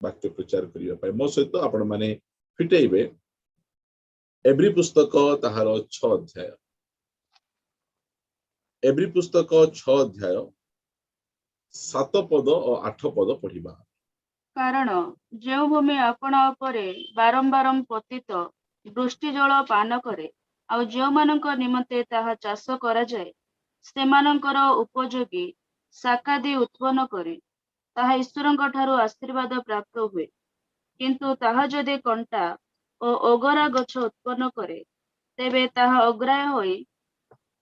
वाक्य प्रचार करने मो सहित आपण माने फिटेबे एब्री पुस्तक ताहार 6 अध्याय एब्री पुस्तक 6 अध्याय 7 पद और 8 पद पढ़िबा। कारण जो भूमि आपणा उपरे बारंबार पतित वृष्टि जल पान करे आ जो मानक निमंते ताहा चाष करा जाए सेमानकर उपयोगी शाकादी उत्पन्न करे ताहा ईश्वरଙ୍କ ठारू आशीर्वाद प्राप्त हुए किंतु ताहा जदि कंटा और अगरा गछ उत्पन्न करे तेबे ताहा अग्राह्य होई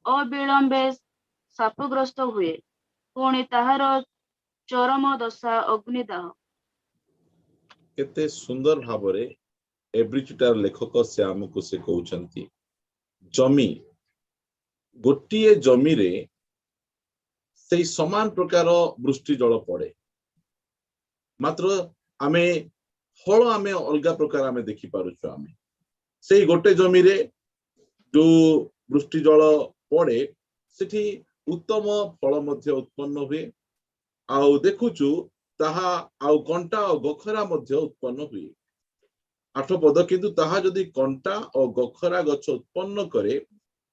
अविलंबे शापग्रस्त हुए पुणी ताहार चरम दशा अग्निदाह। केते सुंदर भावरे एब्रिचिटार लेखक से आमको से कहउछंती जमी गोटिए जमी रे से समान प्रकार वृष्टि जल पड़े मात्र आमे फल आमे अलगा प्रकार आमे देखि पारुछु आमे से गोटे जमी रे जो वृष्टि जल पड़े सेठी उत्तम फल मध्य उत्पन्न हुए आउ देखुछु ताहा आउ कंटा और गखरा मध्य उत्पन्न हुए 8 पद किंतु ताहा जदि कंटा और गखरा गछ उत्पन्न करे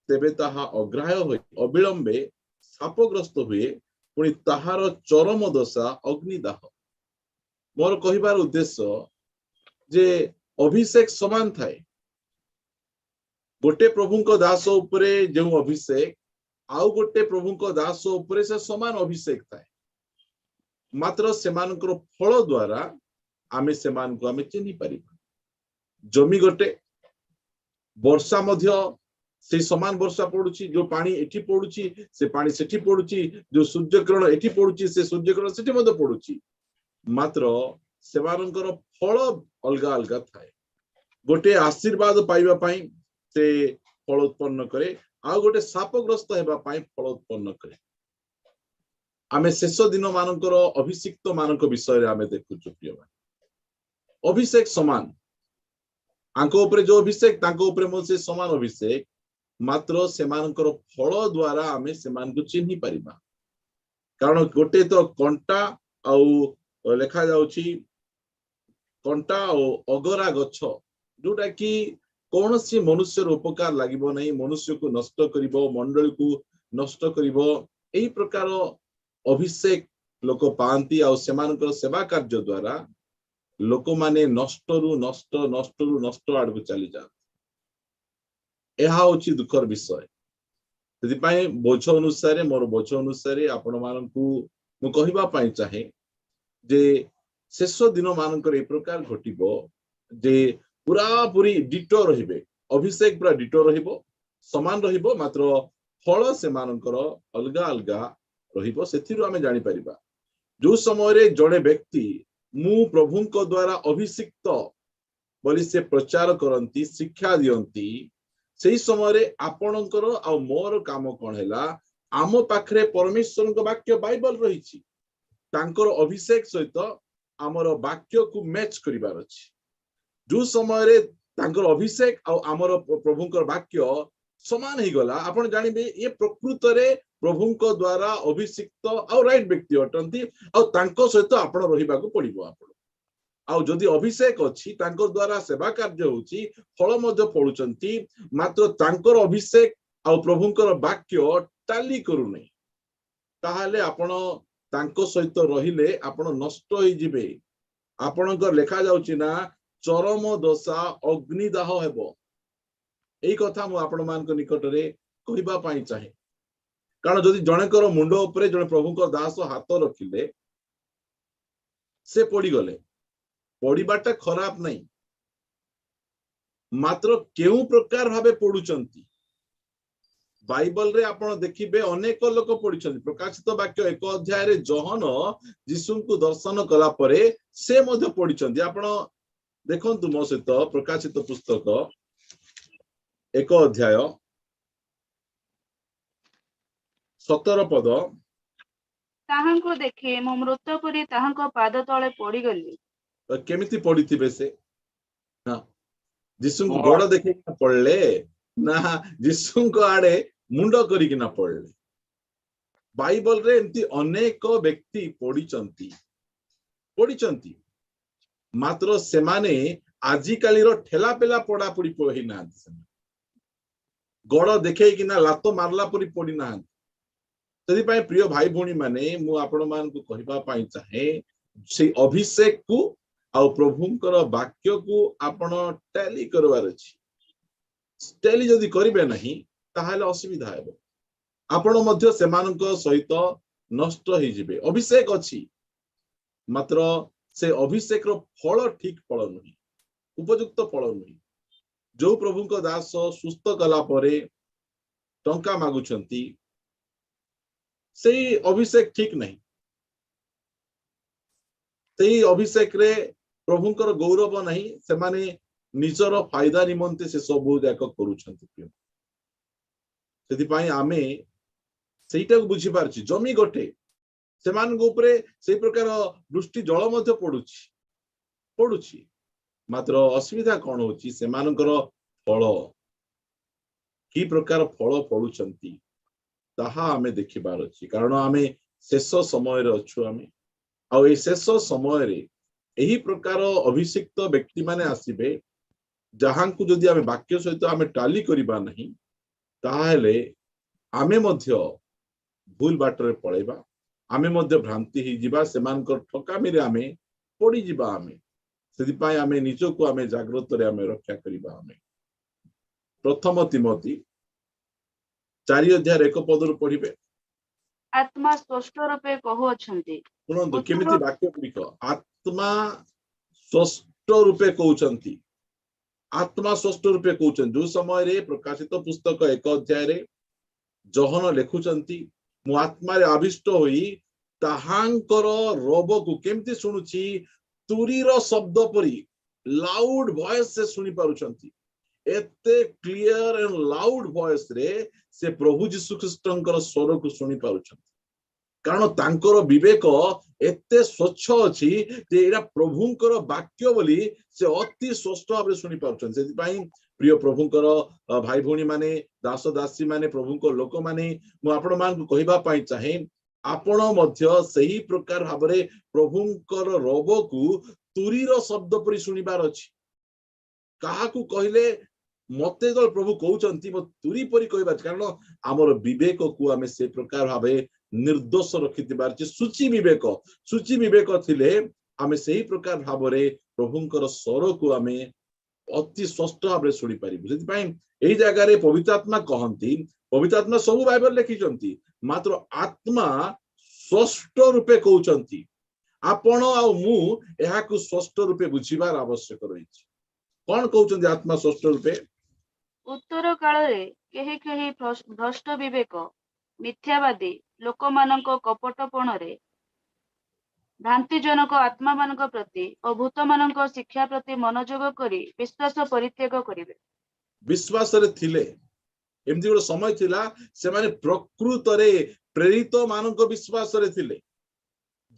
तेबे ताहा अग्राह्य होई अविलंबे शापग्रस्त हुए पुणी ताहार चरम दशा अग्निदाह। मोर कहिबार उद्देश्य जे अभिषेक समान थाए गोटे प्रभुंक दास उपरे जो अभिषेक आउ गोटे प्रभुंक दास उपरे से समान अभिषेक थाए मात्र सेमानकर फल द्वारा आमे सेमान को आमे चिन्हि परिबा। जमी गोटे वर्षा मध्य से समान वर्षा पड़ुची जो पानी एठी पड़ुची से पानी सेठी पड़ुची जो सूर्यकिरण एठी पड़ुची से सूर्यकिरण सेठी मध्य पड़ुची मात्र सेमानकर फल अलगा अलगा थाए गोटे आशीर्वाद पाइबा पाई से फल उत्पन्न करे आ गोटे शापग्रस्त हेबा पाई फल उत्पन्न करे। आमे शेष दिन मानकर अभिषिक्त मानक विषय रे आमे देखुछु प्रिय भाई अभिषेक समान आंको ऊपर जो अभिषेक तांको ऊपर मोसे समान अभिषेक मात्र सेमानकर फल द्वारा आमे सेमान को चिन्हि परिबा कारण गोटे तो कंटा आउ लेखा जाउची कंटा और अगरा गछ जोटा कि कौन सी मनुष्य उपकार लागिबो नहीं मनुष्य को नष्ट करिबो मंडल को नष्ट करिबो एही प्रकार अभिषेक लोक पांती आ सेमानकर सेवा कार्य द्वारा लोक माने नष्टरु नष्ट नष्टरु नष्ट आडको चली जात एहा होची दुखर विषय यदि पाए बोझ अनुसार मोर बोझ अनुसार आपण मानकू मु कहिबा पाई चाहे जे शेष दिन मानकर ए प्रकार घटिबो जे पूरा पूरी डिटो रहिबे अभिषेक पूरा डिटो रहिबो समान रहिबो मात्र फल से मानकर अलगा अलगा रहिबो सेथिरु आमे जानि परिबा जो समय रे जड़े व्यक्ति मु प्रभुंक द्वारा अभिषिक्त बोली से प्रचार करंती शिक्षा दियंती सेही समय रे आपणकर आ मोर काम कोन हैला आम पाखरे परमेश्वरक वाक्य बाइबल रहिछि तांकर अभिषेक सहित आमर वाक्य को मैच करिबार अछि जो समय रे तांकर अभिषेक आ आमर प्रभुंकर वाक्य समान ही गला आपण जानिबे ये प्रकृत रे प्रभुंक द्वारा अभिषिक्त आ राइट व्यक्ति अटंती आ तांको सहित आपण रहिबा को पड़िबो आपण आ जदि अभिषेक अछि तांकर द्वारा सेवा कार्य होछि फल मध्य पडुचंती मात्र तांकर अभिषेक आ प्रभुंकर वाक्य टाली करू नै ताहाले आपण तांको सहित रहिले आपण नष्ट होई जिबे आपणकर लेखा जाउछि ना चरम दशा अग्निदाह हेबो एई कथा मु आपण मानक निकट रे कहिबा पाई चाहे कारण जदि जणेकर मुंड उपरे जणे प्रभुंकर दास हाथ रखिले से पड़ी गले पड़ीबाटा खराब नहीं मात्र केउ प्रकार भाबे पडुचंती बाइबल रे आपण देखिबे अनेक लोक पढिछन्ति प्रकाशित वाक्य 1 अध्याय रे जहन यीशु को दर्शन कला परे से मध्य पढिछन्ति आपण देखंतु मो सहित प्रकाशित पुस्तक 1 अध्याय 17 पद ताहांको देखे मो मृत परी ताहांको पाद तळे पड़ी गली केमिति पढिथिबे से ना यीशु को गोड़ देखे पड़ले ना यीशु को आड़े मुंड करी ना पड़ले बाइबल रे एमती अनेक व्यक्ति पढ़ी मात्र सेमाने आजिकालीर ठेला पेला पड़ा पड़ी पढ़ी ना गड़ देखे कि लात मारला परी पड़ी ना प्रिय भाई भौणी माने मु आपण मान को कहबा पई चाहे से अभिषेक को आ प्रभुंकर वाक्य को आपण टैली करवार अछि टैली जदि करिवे नहीं ताहाले असुविधा हेबो आपण मध्य सेमानक सहित नष्ट हो जिवे अभिषेक अछि मात्र से अभिषेक रो फल ठीक फल नहीं उपयुक्त फल नहीं जो प्रभुंक दास सुस्थ कला परे टंका मागुछंती से अभिषेक ठीक नहीं से अभिषेक रे प्रभुंकर गौरव नहीं से माने निजर फायदा निमंते से सब जाक करूछंती सेति पई आमे सेटा को बुझी पारछि जमी गोटे सेमान ऊपरे से प्रकार दृष्टि जल मध्य पडुछि मात्र असुविधा कौन होची सेमानकर फल की प्रकार फल पडुछंती ताहा आमे देखिबार अछि कारण आमे शेष समय रे अछु आमे आ ए शेष समय रे एही प्रकार अभिषिक्त व्यक्ति माने आसीबे जहां को जदि आमे वाक्य सहित आमे टाली करिबा नहीं ताहाले आमे मध्य भूल बाटरे पळेबा आमे मध्य भ्रांति ही जिबा सेमानकर ठकामी रे आमे पड़ी जिबा आमे सेति पई आमे निजो को आमे जागृत रे आमे रक्षा करिबा आमे प्रथम तिमोथी 4 अध्याय 1 पदरु पढिबे आत्मा स्पष्ट रूपे कहउछंती सुनंतु केमिति वाक्य गुड़िक आत्मा स्पष्ट रूपे कहउछंती आत्मा स्पष्ट रूपे कहउछन जो समय रे प्रकाशित पुस्तक 1 अध्याय रे जोहन लेखुचंती मु आत्मा रे आविष्ट होई ताहांकर रोब को केमिति सुनुची तुरीर शब्द परी लाउड वॉइस से सुनी पारुचंती एते क्लियर एंड लाउड वॉइस रे से प्रभु यीशु ख्रीष्टंकर स्वर को सुनी पारुचंती कारण तांकर विवेक एते स्वच्छ अछि जे एरा प्रभुंकर वाक्य बोली से अति स्पष्ट भाव सुनी पारुचंती सेति पई प्रिय प्रभुंकर भाई भौणी माने दास दासी माने प्रभुंकर लोक माने मु आपण मान को कहबा पई चाहे आपण मध्य सही प्रकार भाबरे प्रभुंकर रब को तुरीर शब्द परि सुनिबार अछि काहा को कहले मते जो प्रभु कहउचंती म तुरी परि कहबा कारण हमर विवेक को आमे से प्रकार भाबे निर्दोष रखितिबार छि सूची विवेक थिले आमे सही प्रकार भाबरे प्रभुंकर स्वर को आमे अति स्पष्ट भाबरे सुनि परिबु सेति पई एही जगह रे पवित्र आत्मा कहंती पवित्र आत्मा सब बाइबल लिखिचंती मात्र आत्मा स्पष्ट रूपे कहउचंती आपण आ मु एहा को स्पष्ट रूपे बुझिबार आवश्यक रहिछि कोन कहउचंती आत्मा स्पष्ट रूपे उत्तर काल रे केही भ्रष्ट विवेक मिथ्यावादी लोकमानक कपटपण रे भ्रांतिजनक आत्मा मानक प्रति और भूत मानक शिक्षा प्रति मनोयोग करी विश्वास परित्याग करिवे विश्वास रे थिले एमती गोटे समय थिला से माने प्रकृत रे प्रेरित मानक विश्वास रे थिले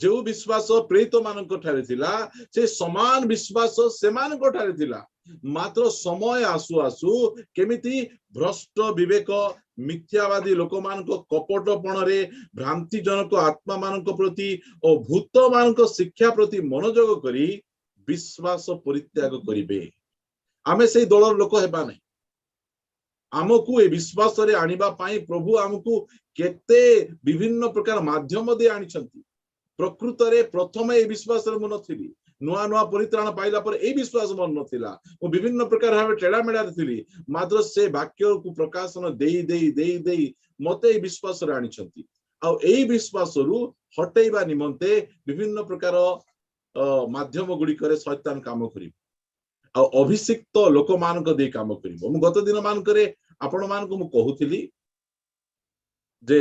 जो विश्वास प्रेरित मानक ठारे थिला से समान विश्वास से मानक ठारे थिला मात्र समय आसु आसु केमिति भ्रष्ट विवेक मिथ्यावादी लोक मानक कपटपण रे भ्रांतिजनक आत्मा मानक प्रति और भूत मानक शिक्षा प्रति मनोयोग करी विश्वास परित्याग करिवे आमे से दलर लोक हेबा नै आमको ए विश्वास रे आनिबा पाई प्रभु आमको केते विभिन्न प्रकार माध्यम दे आनिछंती प्रकृत रे प्रथम ए विश्वास रे मन नथिली नुआ नुआ परित्राण पाइला पर ए विश्वास मन नथिला ओ विभिन्न प्रकार भाबे टेड़ा मेड़ा थिली मात्र से वाक्य को प्रकाशन देई देई देई देई मते ए विश्वास रे आनिछंती आ एई विश्वास रु हटेइबा निमंते विभिन्न प्रकार माध्यम गुडी करे शैतान काम करी आ अभिषिक्त लोक मानक दे काम करिवो मु गत दिन मान करे आपण मान को मु कहूतिली जे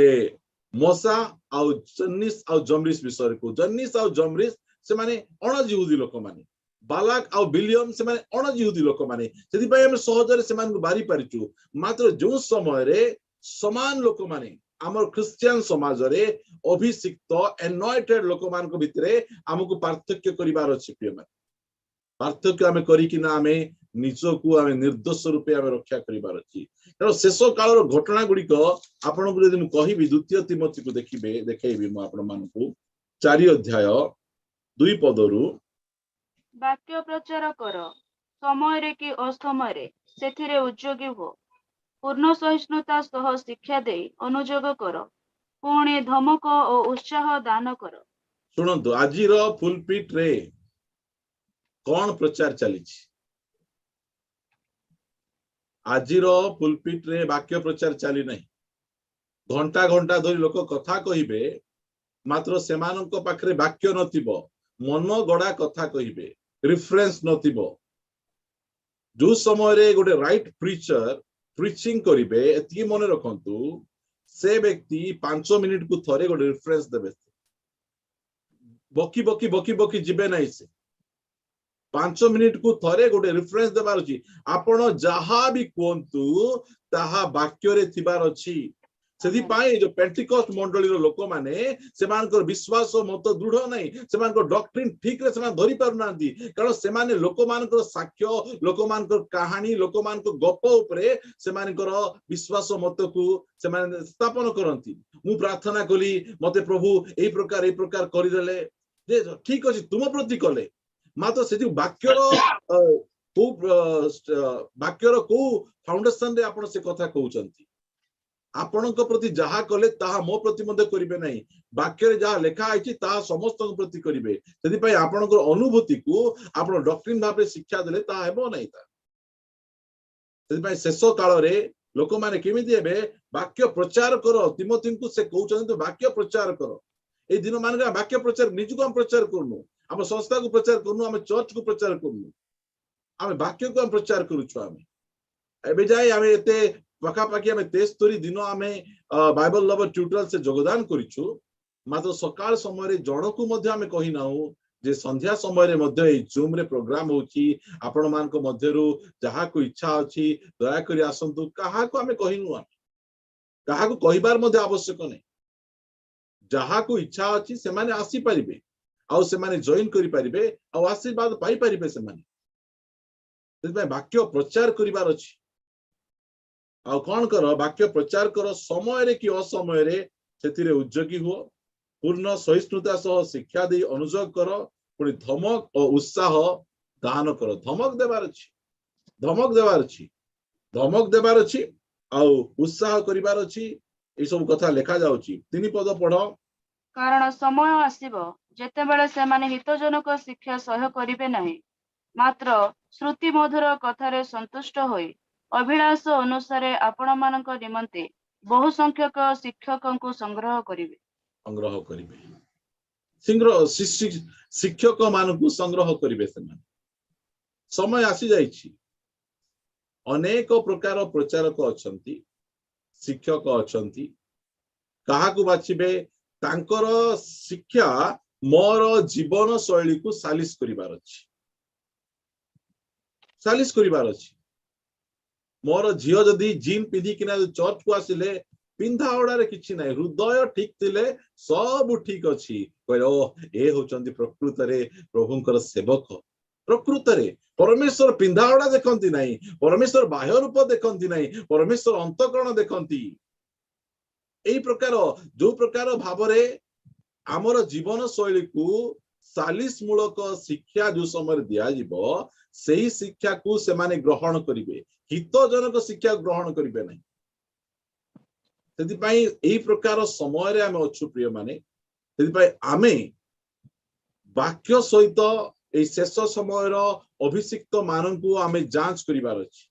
मोसा आ जन्निस आ जमरिस विषय को जन्निस आ जमरिस से माने अणजिहुदी लोक माने बालाक आ बिलियम से माने अणजिहुदी लोक माने सेति पय हम सहज रे से मान को बारी परिचु मात्र जो समय रे समान लोक माने हमर क्रिश्चियन समाज रे अभिषिक्त एनॉइटेड लोक मान को भितरे हमको पार्थक्य करिवार अछि प्रिय मान पार्थक्य आमे करी कि ना आमे निजो को आमे निर्दोष रूपे आमे रक्षा करिवार अछि कारण शेष काल रो घटना गुडी को आपण को यदि मु कहिबी द्वितीय तिमोथी को देखिबे देखेबी मु आपण मान को 4 अध्याय 2 पदरु ବାକ୍ୟ ପ୍ରଚାର କର, ସମୟରେ କି ଅସମୟରେ ସେଥିରେ ଉଦ୍ଯୋଗୀ ହୁଅ। ପୂର୍ଣ୍ଣ ସହିଷ୍ଣୁତା ସହ ଶିକ୍ଷା ଦେଇ ଅନୁଯୋଗ କର, ପୁଣି ଧମକ ଓ ଉତ୍ସାହ ଦାନ କର। ଶୁଣନ୍ତୁ, ଆଜିର ଫୁଲପିଟ ରେ କଣ ପ୍ରଚାର ଚାଲିଛି? ଆଜିର ଫୁଲପିଟ ରେ ବାକ୍ୟ ପ୍ରଚାର ଚାଲି ନାହିଁ। ଘଣ୍ଟା ଘଣ୍ଟା ଧରି ଲୋକ କଥା କହିବେ, ମାତ୍ର ସେମାନଙ୍କ ପାଖରେ ବାକ୍ୟ ନଥିବ, ମନ ଗଡା କଥା କହିବେ, ରିଫରେନ୍ସ ନଥିବ। ଯୋଉ ସମୟରେ ଗୋଟେ ରାଇଟ ପ୍ରିଚର ପ୍ରିଚିଂ କରିବେ, ଏତିକି ମନେ ରଖନ୍ତୁ, ସେ ବ୍ୟକ୍ତି 5 ମିନିଟ କୁ ଥରେ ଗୋଟେ ରିଫରେନ୍ସ ଦେବେ। ବକି ବକି ବକି ବକି ଯିବେ ନାହିଁ। ସେ 5 ମିନିଟ କୁ ଥରେ ଗୋଟେ ରିଫରେନ୍ସ ଦେବାର ଅଛି। ଆପଣ ଯାହା ବି କୁହନ୍ତୁ ତାହା ବାକ୍ୟରେ ଥିବାର ଅଛି। ସେଥିପାଇଁ ଯୋଉ ପେଣ୍ଟିକଷ୍ଟ ମଣ୍ଡଳୀର ଲୋକମାନେ, ସେମାନଙ୍କର ବିଶ୍ୱାସ ମତ ଦୃଢ ନାହିଁ, ସେମାନଙ୍କର ଡକ୍ଟ୍ରିନ ଠିକରେ ସେମାନେ ଧରି ପାରୁନାହାନ୍ତି। କାରଣ ସେମାନେ ଲୋକମାନଙ୍କର ସାକ୍ଷ୍ୟ, ଲୋକମାନଙ୍କର କାହାଣୀ, ଲୋକମାନଙ୍କ ଗପ ଉପରେ ସେମାନଙ୍କର ବିଶ୍ୱାସ ମତକୁ ସେମାନେ ସ୍ଥାପନ କରନ୍ତି। ମୁଁ ପ୍ରାର୍ଥନା କଲି, ମତେ ପ୍ରଭୁ ଏଇ ପ୍ରକାର କରିଦେଲେ, ଯେ ଠିକ ଅଛି ତୁମ ପ୍ରତି କଲେ, ମାତ୍ର ସେଠି ବାକ୍ୟର କୋଉ ଫାଉଣ୍ଡେସନ ରେ ଆପଣ ସେ କଥା କହୁଛନ୍ତି? ଆପଣଙ୍କ ପ୍ରତି ଯାହା କଲେ ତାହା ମୋ ପ୍ରତି ମଧ୍ୟ କରିବେ ନାହିଁ। ବାକ୍ୟରେ ଯାହା ଲେଖା ହେଇଛି ତାହା ସମସ୍ତଙ୍କ ପ୍ରତି କରିବେ। ସେଥିପାଇଁ ଆପଣଙ୍କର ଅନୁଭୂତିକୁ ଆପଣ ଡକ୍ଟ୍ରିନ ଭାବରେ ଶିକ୍ଷା ଦେଲେ ତାହା ହେବ ନାହିଁ। ସେଥିପାଇଁ ଶେଷ କାଳରେ ଲୋକମାନେ କେମିତି ହେବେ? ବାକ୍ୟ ପ୍ରଚାର କର। ତିମୋଥୀଙ୍କୁ ସେ କହୁଛନ୍ତି ବାକ୍ୟ ପ୍ରଚାର କର। ଏଇ ଦିନ ମାନଙ୍କରେ ବାକ୍ୟ ପ୍ରଚାର ନିଜକୁ ଆମେ ପ୍ରଚାର କରୁନୁ, ଆମ ସଂସ୍ଥାକୁ ପ୍ରଚାର କରୁନୁ, ଆମେ ଚର୍ଚ୍ଚକୁ ପ୍ରଚାର କରୁନୁ, ଆମେ ବାକ୍ୟକୁ ଆମେ ପ୍ରଚାର କରୁଛୁ। ଆମେ ଏବେ ଯାଏ ଆମେ ଏତେ ପାଖାପାଖି ଆମେ 73 ଦିନ ଆମେ ବାଇବଲ ଲଭର ଟ୍ୟୁଟୋରିଆଲ ସେ ଯୋଗଦାନ କରିଛୁ। ମାତ୍ର ସକାଳ ସମୟରେ ଜଣକୁ ମଧ୍ୟ ଆମେ କହିନାହୁଁ ଯେ ସନ୍ଧ୍ୟା ସମୟରେ ମଧ୍ୟ ଏଇ ଜୁମ ରେ ପ୍ରୋଗ୍ରାମ ହଉଛି, ଆପଣ ମାନଙ୍କ ମଧ୍ୟରୁ ଯାହାକୁ ଇଚ୍ଛା ଅଛି ଦୟାକରି ଆସନ୍ତୁ। କାହାକୁ ଆମେ କହିନୁ, ଆମେ କାହାକୁ କହିବାର ମଧ୍ୟ ଆବଶ୍ୟକ ନାହିଁ। ଯାହାକୁ ଇଚ୍ଛା ଅଛି ସେମାନେ ଆସିପାରିବେ, ଆଉ ସେମାନେ ଜଏନ କରିପାରିବେ, ଆଉ ଆଶୀର୍ବାଦ ପାଇପାରିବେ ସେମାନେ। ସେଥିପାଇଁ ବାକ୍ୟ ପ୍ରଚାର କରିବାର ଅଛି। ଆଉ କଣ କର? ବାକ୍ୟ ପ୍ରଚାର କର, ସମୟରେ କି ଅସମୟରେ ସେଥିରେ ଉଦ୍ଯୋଗୀ ହୁଅ, ପୂର୍ଣ୍ଣ ସହିଷ୍ଣୁତା ସହ ଶିକ୍ଷା ଦେଇ ଅନୁଯୋଗ କର, ପୁଣି ଧମକ ଓ ଉତ୍ସାହ ଦାନ କର। ଧମକ ଦେବାର ଅଛି, ଧମକ ଦେବାର ଅଛି, ଧମକ ଦେବାର ଅଛି, ଆଉ ଉତ୍ସାହ କରିବାର ଅଛି। ଏସବୁ କଥା ଲେଖା ଯାଉଛି। 3 ପଦ ପଢ। କାରଣ ସମୟ ଆସିବ ଯେତେବେଳେ ସେମାନେ ହିତଜନକ ଶିକ୍ଷା ସହ୍ୟ କରିବେ ନାହିଁ, ମାତ୍ର ଶ୍ରୁତି ମଧୁର କଥାରେ ସନ୍ତୁଷ୍ଟ ହୋଇ ଅଭିଳାଷ ଅନୁସାରେ ଆପଣମାନଙ୍କ ନିମନ୍ତେ ବହୁ ସଂଖ୍ୟକ ଶିକ୍ଷକଙ୍କୁ ସଂଗ୍ରହ କରିବେ। ଶିକ୍ଷକ ମାନଙ୍କୁ ସଂଗ୍ରହ କରିବେ ସେମାନେ। ସମୟ ଆସି ଯାଇଛି। ଅନେକ ପ୍ରକାର ପ୍ରଚାରକ ଅଛନ୍ତି, ଶିକ୍ଷକ ଅଛନ୍ତି। କାହାକୁ ବାଛିବେ? ତାଙ୍କର ଶିକ୍ଷା ମୋର ଜୀବନ ଶୈଳୀକୁ ସାଲିସ କରିବାର ଅଛି, ସାଲିସ କରିବାର ଅଛି। ମୋର ଝିଅ ଯଦି ଜିନ୍ ପିନ୍ଧିକିନା ଚର୍ଚ୍ଚକୁ ଆସିଲେ, ପିନ୍ଧା ଓଡାରେ କିଛି ନାହିଁ, ହୃଦୟ ଠିକ ଥିଲେ ସବୁ ଠିକ ଅଛି, କହିଲେ ଓ ଏ ହଉଛନ୍ତି ପ୍ରକୃତରେ ପ୍ରଭୁଙ୍କର ସେବକ। ପ୍ରକୃତରେ ପରମେଶ୍ୱର ପିନ୍ଧା ଓଡା ଦେଖନ୍ତି ନାହିଁ, ପରମେଶ୍ୱର ବାହ୍ୟ ରୂପ ଦେଖନ୍ତି ନାହିଁ, ପରମେଶ୍ୱର ଅନ୍ତଃକରଣ ଦେଖନ୍ତି। ଏଇ ପ୍ରକାର ଯୋଉ ପ୍ରକାର ଭାବରେ ଆମର ଜୀବନ ଶୈଳୀକୁ ସାଲିସ ମୂଳକ ଶିକ୍ଷା ଯୋଉ ସମୟରେ ଦିଆଯିବ, ସେଇ ଶିକ୍ଷାକୁ ସେମାନେ ଗ୍ରହଣ କରିବେ, ହିତଜନକ ଶିକ୍ଷା ଗ୍ରହଣ କରିବେ ନାହିଁ। ସେଥିପାଇଁ ଏଇ ପ୍ରକାର ସମୟରେ ଆମେ ଅଛୁ ପ୍ରିୟମାନେ। ସେଥିପାଇଁ ଆମେ ବାକ୍ୟ ସହିତ ଏଇ ଶେଷ ସମୟର ଅଭିଷିକ୍ତ ମାନଙ୍କୁ ଆମେ ଯାଞ୍ଚ କରିବାର ଅଛି,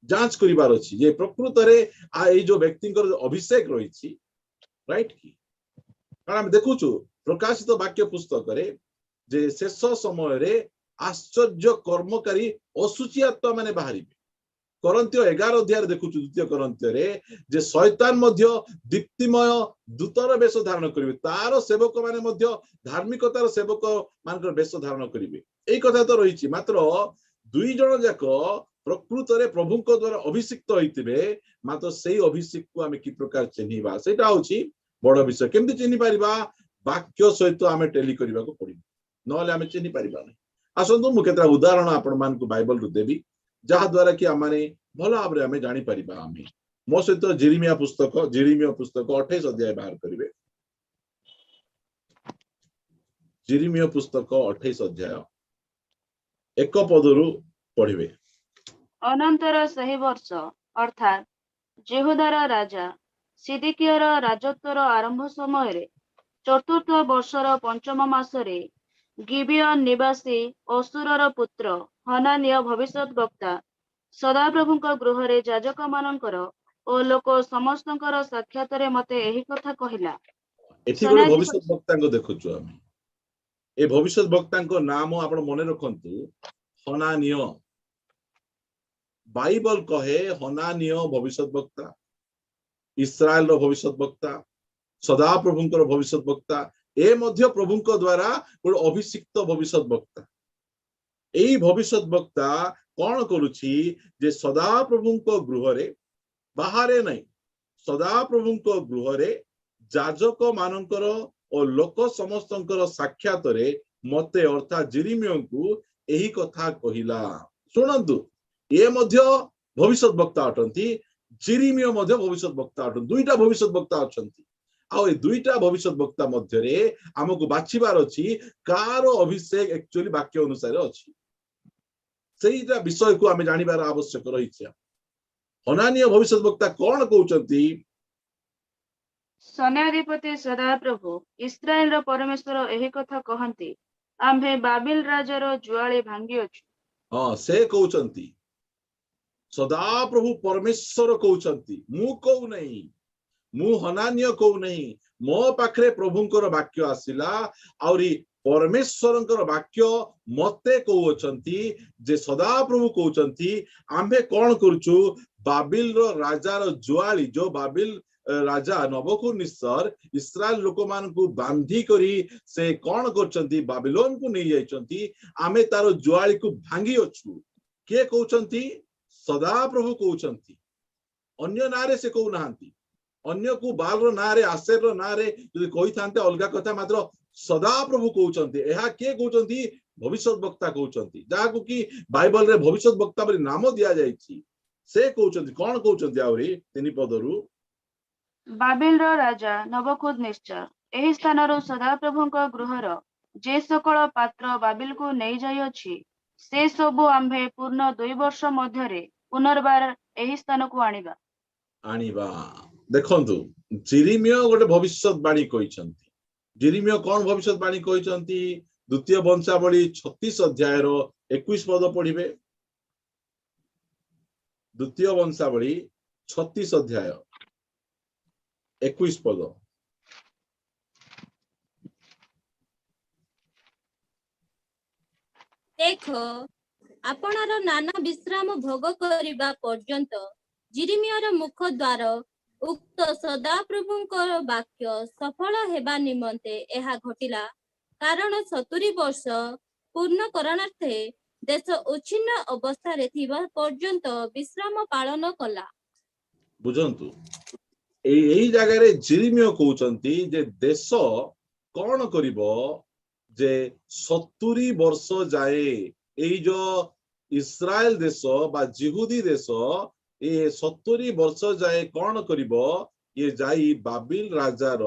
ଯାଞ୍ଚ କରିବାର ଅଛି ଯେ ପ୍ରକୃତରେ ଏଇ ଯୋଉ ବ୍ୟକ୍ତିଙ୍କର ଅଭିଷେକ ରହିଛି ରାଇଟ୍ କି। କାରଣ ଆମେ ଦେଖୁଛୁ ପ୍ରକାଶିତ ବାକ୍ୟ ପୁସ୍ତକରେ ଯେ ଶେଷ ସମୟରେ ଆଶ୍ଚର୍ଯ୍ୟ କର୍ମକାରୀ ଅଶୁଚି ଆତ୍ମା ମାନେ ବାହାରିବେ। କରନ୍ତୀୟ 11 ଅଧ୍ୟାୟରେ ଦେଖୁଛୁ, ଦ୍ୱିତୀୟ କରନ୍ତୀୟରେ, ଯେ ଶୈତାନ ମଧ୍ୟ ଦୀପ୍ତିମୟ ଦୂତର ବେଶ ଧାରଣ କରିବେ, ତାର ସେବକ ମାନେ ମଧ୍ୟ ଧାର୍ମିକତାର ସେବକ ମାନଙ୍କର ବେଶ ଧାରଣ କରିବେ। ଏଇ କଥା ତ ରହିଛି। ମାତ୍ର 2 ଜଣ ଯାକ ପ୍ରକୃତରେ ପ୍ରଭୁଙ୍କ ଦ୍ୱାରା ଅଭିଷିକ୍ତ ହେଇଥିବେ, ମାତ୍ର ସେଇ ଅଭିଷେକକୁ ଆମେ କି ପ୍ରକାର ଚିହ୍ନିବା, ସେଇଟା ହଉଛି ବଡ ବିଷୟ। କେମିତି ଚିହ୍ନି ପାରିବା? ବାକ୍ୟ ସହିତ ଆମେ ଟେଲି କରିବାକୁ ପଡିବ, ନହେଲେ ଆମେ ଚିହ୍ନି ପାରିବା ନାହିଁ। ଆସନ୍ତୁ ମୁଁ କେତେଟା ଉଦାହରଣ ଆପଣ ମାନଙ୍କୁ ବାଇବଲରୁ ଦେବି, ଯାହା ଦ୍ୱାରା କି ଆମେ ଭଲ ଭାବରେ ଆମେ ଜାଣିପାରିବା। ଆମେ ମୋ ସହିତ ଜେରେମିୟା ପୁସ୍ତକ 28 ଅଧ୍ୟାୟ ବାହାର କରିବେ। ଜେରେମିୟା ପୁସ୍ତକ 28 ଅଧ୍ୟାୟ ଏକ ପଦରୁ ପଢିବେ। ଅନନ୍ତର ସେହି ବର୍ଷ ଅର୍ଥାତ୍ ଯେହୁଦାର ରାଜା ସିଦିକିଆର ରାଜତ୍ୱର ଆରମ୍ଭ ସମୟରେ 4th ବର୍ଷର 5ମ ମାସରେ ଗିବିଅନ ନିବାସୀ ଅସୁରର ପୁତ୍ର ହନାନିୟ ଭବିଷ୍ୟତ ବକ୍ତା ସଦାପ୍ରଭୁଙ୍କ ଗୃହରେ ଯାଜକମାନଙ୍କର ଓ ଲୋକ ସମସ୍ତଙ୍କର ସାକ୍ଷାତରେ ମତେ ଏହି କଥା କହିଲା। ଏଠି ଗୋଟେ ଭବିଷ୍ୟତ ବକ୍ତାଙ୍କ ଦେଖୁଛୁ ଆମେ। ଏ ଭବିଷ୍ୟତ ବକ୍ତାଙ୍କ ନାମ ଆପଣ ମନେ ରଖନ୍ତୁ, ହନାନିୟ। ବାଇବଲ କହେ ହନାନିୟ ଭବିଷ୍ୟତ ବକ୍ତା, ଇସ୍ରାଏଲର ଭବିଷ୍ୟତ ବକ୍ତା, ସଦାପ୍ରଭୁଙ୍କର ଭବିଷ୍ୟତ ବକ୍ତା। ଏ ମଧ୍ୟ ପ୍ରଭୁଙ୍କ ଦ୍ୱାରା ଗୋଟେ ଅଭିଷିକ୍ତ ଭବିଷ୍ୟତ ବକ୍ତା। ଏଇ ଭବିଷ୍ୟତ ବକ୍ତା କଣ କରୁଛି ଯେ ସଦାପ୍ରଭୁଙ୍କ ଗୃହରେ, ବାହାରେ ନାହିଁ, ସଦାପ୍ରଭୁଙ୍କ ଗୃହରେ ଯାଜକ ମାନଙ୍କର ଓ ଲୋକ ସମସ୍ତଙ୍କର ସାକ୍ଷାତରେ ମତେ ଅର୍ଥାତ୍ ଜିରିମିୟଙ୍କୁ ଏହି କଥା କହିଲା। ଶୁଣନ୍ତୁ, ଏ ମଧ୍ୟ ଭବିଷ୍ୟତ ବକ୍ତା ଅଟନ୍ତି, ଜିରିମିୟ ମଧ୍ୟ ଭବିଷ୍ୟତ ବକ୍ତା ଅଟନ୍ତି। ଦୁଇଟା ଭବିଷ୍ୟତ ବକ୍ତା ଅଛନ୍ତି। ଆଉ ଏ ଦୁଇଟା ଭବିଷ୍ୟତ ବକ୍ତା ମଧ୍ୟରେ ଆମକୁ ବାଛିବାର ଅଛି କାହାର ଅଭିଷେକ ଆକ୍ଚୁଆଲି ବାକ୍ୟ ଅନୁସାରେ ଅଛି। ସେଇଟା ବିଷୟକୁ ଆମେ ଜାଣିବାର ଆବଶ୍ୟକ ରହିଛି। ହନାନିୟ ଭବିଷ୍ୟତ ବକ୍ତା କଣ କହୁଛନ୍ତି? ସେନାଧିପତି ସଦାପ୍ରଭୁ ଇସ୍ରାଏଲର ପରମେଶ୍ୱର ଏହି କଥା କହନ୍ତି, ଆମ୍ଭେ ବାବିଲ ରାଜାର ଜୁଆଳି ଭାଙ୍ଗିଅଛୁ। ହଁ, ସେ କହୁଛନ୍ତି, ସଦାପ୍ରଭୁ ପରମେଶ୍ୱର କହୁଛନ୍ତି, ମୁଁ କହୁନାହିଁ, ମୁଁ ହନାନିୟ କହୁନାହିଁ। ମୋ ପାଖରେ ପ୍ରଭୁଙ୍କର ବାକ୍ୟ ଆସିଲା, ଆହୁରି ପରମେଶ୍ୱରଙ୍କର ବାକ୍ୟ ମତେ କହୁଅଛନ୍ତି ଯେ ସଦାପ୍ରଭୁ କହୁଛନ୍ତି ଆମ୍ଭେ କଣ କରୁଛୁ, ବାବିଲର ରାଜାର ଜୁଆଳି, ଯୋଉ ବାବିଲ ରାଜା ନବୁକଦନେସ୍ସର ଇସ୍ରାଏଲ ଲୋକମାନଙ୍କୁ ବାନ୍ଧି କରି ସେ କଣ କରୁଛନ୍ତି, ବାବିଲୋନକୁ ନେଇ ଯାଇଛନ୍ତି। ଆମେ ତାର ଜୁଆଳିକୁ ଭାଙ୍ଗି ଅଛୁ। କିଏ କହୁଛନ୍ତି? ସଦାପ୍ରଭୁ କହୁଛନ୍ତି। ଅନ୍ୟ ନାଁରେ ସେ କହୁନାହାନ୍ତି। ଅନ୍ୟକୁ ବାଲର ନାଁରେ, ଆସେରର ନାଁରେ ଯଦି କହିଥାନ୍ତେ ଅଲଗା କଥା, ମାତ୍ର ସଦାପ୍ରଭୁ କହୁଛନ୍ତି। ଏହା କିଏ କହୁଛନ୍ତି? ଭବିଷ୍ୟତ ବକ୍ତା କହୁଛନ୍ତି, ଯାହାକୁ କି ବାଇବଲରେ ଭବିଷ୍ୟତ ବକ୍ତା ବୋଲି ନାମ ଦିଆଯାଇଛି। ସେ କହୁଛନ୍ତି, କଣ କହୁଛନ୍ତି ଆହୁରି 3 ପଦରୁ? ବାବିଲର ରାଜା ନବୁକଦନେସ୍ସର ଏହି ସ୍ଥାନରୁ ସଦାପ୍ରଭୁଙ୍କ ଗୃହର ଯେ ସକଳ ପାତ୍ର ବାବିଲକୁ ନେଇ ଯାଇଅଛି, ସେ ସବୁ ଆମ୍ଭେ ପୂର୍ଣ୍ଣ 2 ବର୍ଷ ମଧ୍ୟରେ ପୁନର୍ବାର ଏହି ସ୍ଥାନକୁ ଆଣିବା। ଦେଖନ୍ତୁ, ଜିରିମିୟ ଗୋଟେ ଭବିଷ୍ୟତ ବାଣୀ କହିଛନ୍ତି। ଜିରିମିୟ କଣ ଭବିଷ୍ୟତ ବାଣୀ କହିଛନ୍ତି? ଦ୍ୱିତୀୟ ବଂଶାବଳୀ 36 ଅଧ୍ୟାୟର 21 ପଦ ପଢିବେ। ଦ୍ୱିତୀୟ ବଂଶାବଳୀ 36 ଅଧ୍ୟାୟ 21 ପଦ। ଦେଖ, ଆପଣାର ନାନା ବିଶ୍ରାମ ଭୋଗ କରିବା ପର୍ଯ୍ୟନ୍ତ ଜିରିମିୟର ମୁଖ ଦ୍ୱାର ଉକ୍ତ ସଦାପ୍ରଭୁଙ୍କର ବାକ୍ୟ ସଫଳ ହେବା ନିମନ୍ତେ ଏହା ଘଟିଲା। କାରଣ 70 ବର୍ଷ ପୂର୍ଣ୍ଣ କରଣାର୍ଥେ ଦେଶ ଉଚ୍ଛିନ୍ନ ଅବସ୍ଥାରେ ଥିବା ପର୍ଯ୍ୟନ୍ତ ବିଶ୍ରାମ ପାଳନ କଲା। ବୁଝନ୍ତୁ, ଏଇ ଜାଗାରେ ଜିରିମିୟ କହୁଛନ୍ତି ଯେ ଦେଶ କଣ କରିବ, ଯେ 70 ବର୍ଷ ଯାଏ ଏଇ ଯୋଉ ଇସ୍ରାଏଲ ଦେଶ ବା ଜିହୁଦୀ ଦେଶ ଏ 70 ବର୍ଷ ଯାଏ କଣ କରିବ, ଇଏ ଯାଇ ବାବିଲ ରାଜାର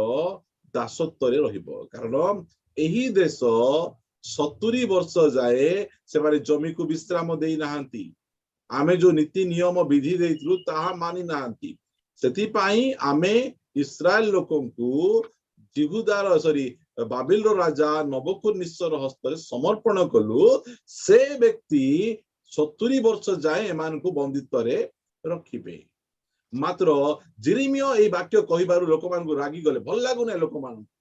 ଦାସତ୍ୱରେ ରହିବ। କାରଣ ଏହି ଦେଶ 70 ବର୍ଷ ଯାଏ ସେମାନେ ଜମିକୁ ବିଶ୍ରାମ ଦେଇନାହାନ୍ତି। ଆମେ ଯୋଉ ନୀତି ନିୟମ ବିଧି ଦେଇଥିଲୁ ତାହା ମାନି ନାହାନ୍ତି। ସେଥିପାଇଁ ଆମେ ଇସ୍ରାଏଲ ଲୋକଙ୍କୁ ବାବିଲର ରାଜା ନବୁକଦନେସ୍ସର ହସ୍ତରେ ସମର୍ପଣ କଲୁ। ସେ ବ୍ୟକ୍ତି 70 ବର୍ଷ ଯାଏ ଏମାନଙ୍କୁ ବନ୍ଦିତ୍ୱରେ ରଖିବେ। ମାତ୍ର ଜିରିମିୟ ଏଇ ବାକ୍ୟ କହିବାରୁ ଲୋକମାନଙ୍କୁ ରାଗିଗଲେ, ଭଲ ଲାଗୁନାହିଁ ଲୋକମାନଙ୍କୁ।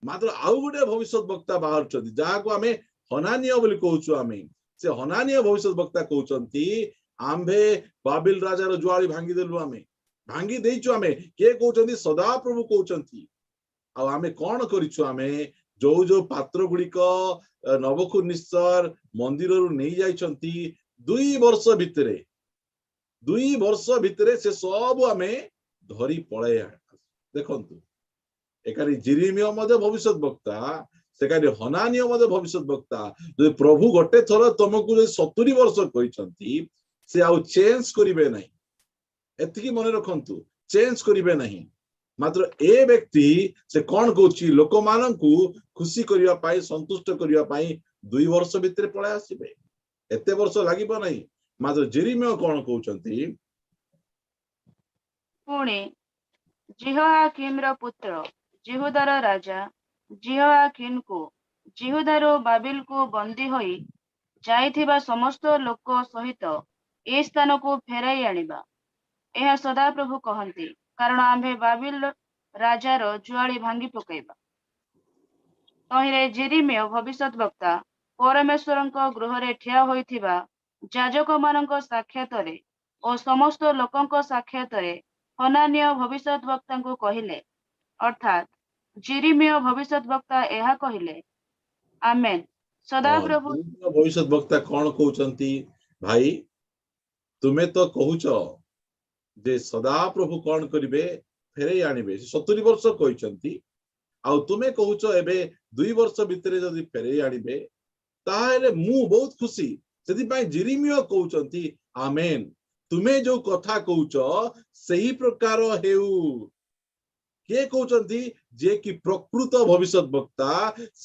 ମାତ୍ର ଆଉ ଗୋଟେ ଭବିଷ୍ୟତ ବକ୍ତା ବାହାରୁଛନ୍ତି, ଯାହାକୁ ଆମେ ହନାନିୟ ବୋଲି କହୁଛୁ। ଆମେ ସେ ହନାନିୟ ଭବିଷ୍ୟତ ବକ୍ତା କହୁଛନ୍ତି, ଆମ୍ଭେ ବାବିଲ ରାଜାର ଜୁଆଳି ଭାଙ୍ଗିଦେଲୁ, ଆମେ ଭାଙ୍ଗି ଦେଇଛୁ। ଆମେ କିଏ କହୁଛନ୍ତି? ସଦାପ୍ରଭୁ କହୁଛନ୍ତି। ଆଉ ଆମେ କଣ କରିଛୁ? ଆମେ ଯୋଉ ପାତ୍ର ଗୁଡିକ ନବୁକଦନେସ୍ସର ମନ୍ଦିରରୁ ନେଇ ଯାଇଛନ୍ତି, 2 ବର୍ଷ ଭିତରେ ସେ ସବୁ ଆମେ ଧରି ପଳାଇ। ଦେଖନ୍ତୁ, ଏକାରି ଜିରିମିୟ ମଧ୍ୟ ଭବିଷ୍ୟତ ବକ୍ତା, ସେକାରି ହନାନିୟ ମଧ୍ୟ ଭବିଷ୍ୟତ ବକ୍ତା। ଯଦି ପ୍ରଭୁ ଗୋଟେ ଥର ତମକୁ ଯଦି 70 ବର୍ଷ କହିଛନ୍ତି, ସେ ଆଉ ଚେଞ୍ଜ କରିବେ ନାହିଁ। ଏତିକି ମନେ ରଖନ୍ତୁ, ଚେଞ୍ଜ କରିବେ ନାହିଁ। ମାତ୍ର ଏ ବ୍ୟକ୍ତି ସେ କଣ କହୁଛି? ଲୋକମାନଙ୍କୁ ଖୁସି କରିବା ପାଇଁ, ସନ୍ତୁଷ୍ଟ କରିବା ପାଇଁ 2 ବର୍ଷ ଭିତରେ ପଳାଇ ଆସିବେ। एते वर्ष लागिबो नहीं मात्र जेरिमिया कोन कहउचंती पुणे जिहोआकीमर पुत्र जिहुदार राजा जिहोआकीन को जिहुदारो बाबिल को बंदी होई जाइथिबा समस्त लोक सहित ए स्थान को फेराई आनिबा यह सदाप्रभु कहती कारण आम्भे बाबिल राजार जुआली भांगी पकईबा तहिरे जेरिमिया भविष्यत वक्ता परमेश्वरଙ୍କ गृहरे ठिया होइथिबा ଯାଜକ ମାନଙ୍କ ସାକ୍ଷାତରେ ଓ ସମସ୍ତ ଲୋକଙ୍କ ସାକ୍ଷାତରେ ହନାନିୟ ଭବିଷ୍ୟତ ବକ୍ତାଙ୍କୁ କହିଲେ ଅର୍ଥାତ୍ ଯେରିମିୟ ଭବିଷ୍ୟତ ବକ୍ତା ଏହା କହିଲେ ଆମେନ୍ ସଦାପ୍ରଭୁ भविष्य वक्ता कौन कहउचंती भाई तुमे तो कहउच जे सदा प्रभु कौन करिवे फेरे आनिबे 70 वर्ष कहउचंती आ तुमे कहउच एबे 2 वर्ष भितरे जदी फेरे आनिबे ताहेले मु बहुत खुशी सेति पय जेरिमिया कहउचंती आमेन तुमे जो कथा कहउच सही प्रकार हेउ के कहउचंती जे कि प्रकृत भविष्यत वक्ता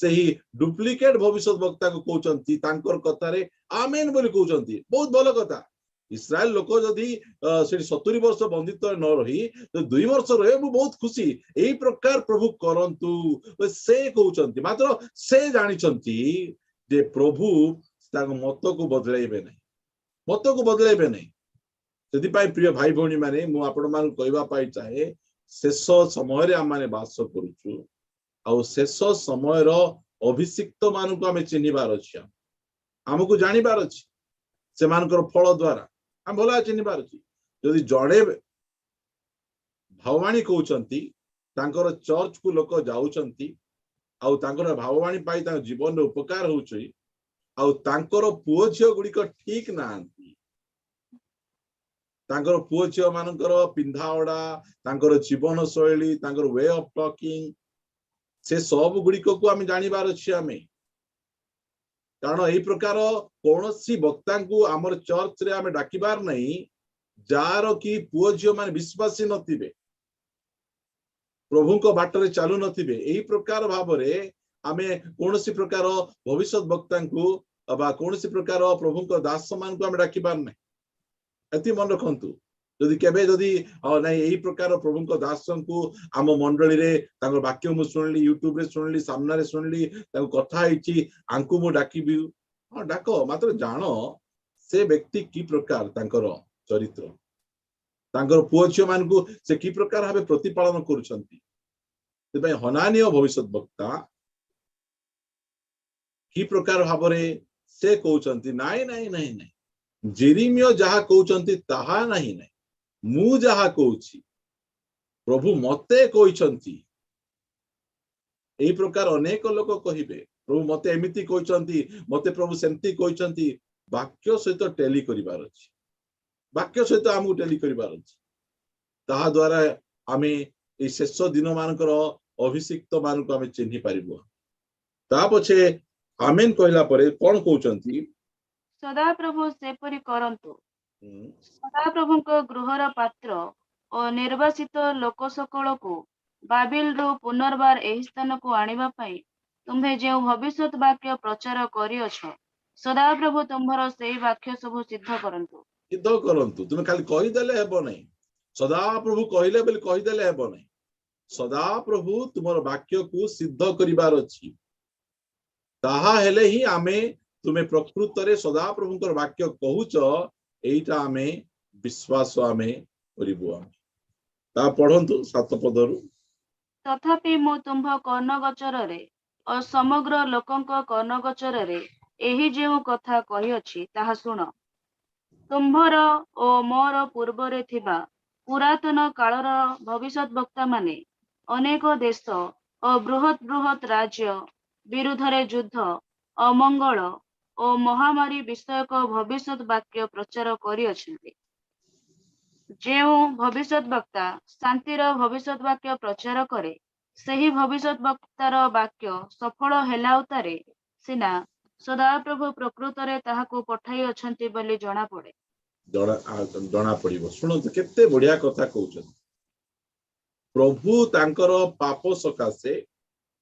सही डुप्लिकेट भविष्यत वक्ता को कहउचंती तांकर कथा रे आमेन बोली कहउचंती बहुत भलो कथा इस्राएल लोक जदि 70 वर्ष बंदित न रही तो 2 वर्ष रहे मु बहुत खुशी एही प्रकार प्रभु करंतु से कहउचंती मात्र से जानिचंती जे प्रभु ताको मत को बदलाइबे नहीं मत को बदलाइबे नहीं सेति पय प्रिय भाई भौणी माने मु आपण मान कहबा पाई चाहे शेष समय रे हम माने वास करूछु आ शेष समय रो अभिषिक्त मान को हमें चिन्हिबार अछि हमकु जानिबार अछि से मानकर फल द्वारा हम भला चिन्हिबार अछि जदि जड़े भाववाणी कहउचंती तांकर चर्च को लोक जाउचंती आ तांकर भाववाणी पाई ता जीवन रे उपकार होउछि आ तांकर पुओ झियो गुडी ठीक नांती तांकर पुओ झियो मानकर पिंधाओडा तांकर जीवन शैली तांकर वे ऑफ टॉकिंग से सब गुडी को हम जानिबार अछि हमें कारण एही प्रकार कोनोसी वक्ता को हमर चर्च रे हमें डाकिबार नहीं जार की पुओ झियो माने विश्वासी नथिबे प्रभु को बाटरे चालू नथिबे एही प्रकार भाबरे हमें कोनोसी प्रकार भविष्यत वक्ता को अबा कोनोसी प्रकार प्रभु को दास मान को हम डाकिबार नहीं एति मन रखंतु जदि केबे जदि नाही एही प्रकार प्रभु को दास को आम मंडली रे तांकर वाक्य मु सुनली यूट्यूब रे सुनली सामना रे सुनली तांको कथा हिची आंकु मु डाकिबी हां डाको मात्र जानो से व्यक्ति की प्रकार तांकर चरित्र तांकर पुओछियो मान को से की प्रकार भाबे प्रतिपालन करूछंती सेबे हनानिय भविष्यत वक्ता की प्रकार भाबरे से कहउछंती नाही नाही नाही नाही जेरिमिया जहा कहउछंती ताहा नाही नाही मु जहा कहउछि प्रभु मते कहउछंती एही प्रकार अनेक लोक कहिबे प्रभु मते एमिति कहउछंती मते प्रभु सेमति कहउछंती वाक्य सहित टेली करिवार अछि वाक्य सहित हमहु टेली करिवार अछि ताहा द्वारा आमे ए शेष दिन मानकर अभिषिक्त मान को आमे चिन्हि पारिबो ता पछे आमेन कहला परे कोन कहउछंती सदाप्रभु सेपरि करंतु सदाप्रभुଙ୍କ गृहर पात्र और निर्वासित लोक सकल को बाबिल रु पुनर्बार एही स्थान को आनिबा पई तुम्हे जे भविष्यत वाक्य प्रचार करियछ सदाप्रभु तुम्हर सेही वाक्य सब सिद्ध करंतु तुम खाली कहि देले हेबो नहीं सदाप्रभु कहिले बेले कहि देले हेबो नहीं सदाप्रभु तुमर वाक्य को सिद्ध करिवार अछि ताहा हेले ही आमे तुमे प्रकृत रे सदाप्रभुଙ୍କର वाक्य कहूच एटा आमे विश्वास आमे करिबो आमे ता पढंतु 7 पदरु तथापि मु तुम्भ कर्णगोचर रे और समग्र लोकंक कर्णगोचर रे एही जेउ कथा कहि अछि ताहा सुन तुम्भर ओ मोर पूर्व रे थिबा पुरातन कालर भविष्यत वक्ता माने अनेक देश और बृहत बृहत राज्य विरुद्ध रे युद्ध अमंगल और महामारी विषयक भविष्यत वाक्य प्रचार करि अछन्ति जेउ भविष्यत वक्ता शांतिर भविष्यत वाक्य प्रचार करे सही भविष्यत वक्तार वाक्य सफल हेला उतारे सिना सदाप्रभु प्रकृत रे ताहाको पठाई अछन्ति बोली जणा पड़े जणा पड़िबो सुनत केते बढ़िया कथा कहउछन प्रभु तांकर पाप सकासे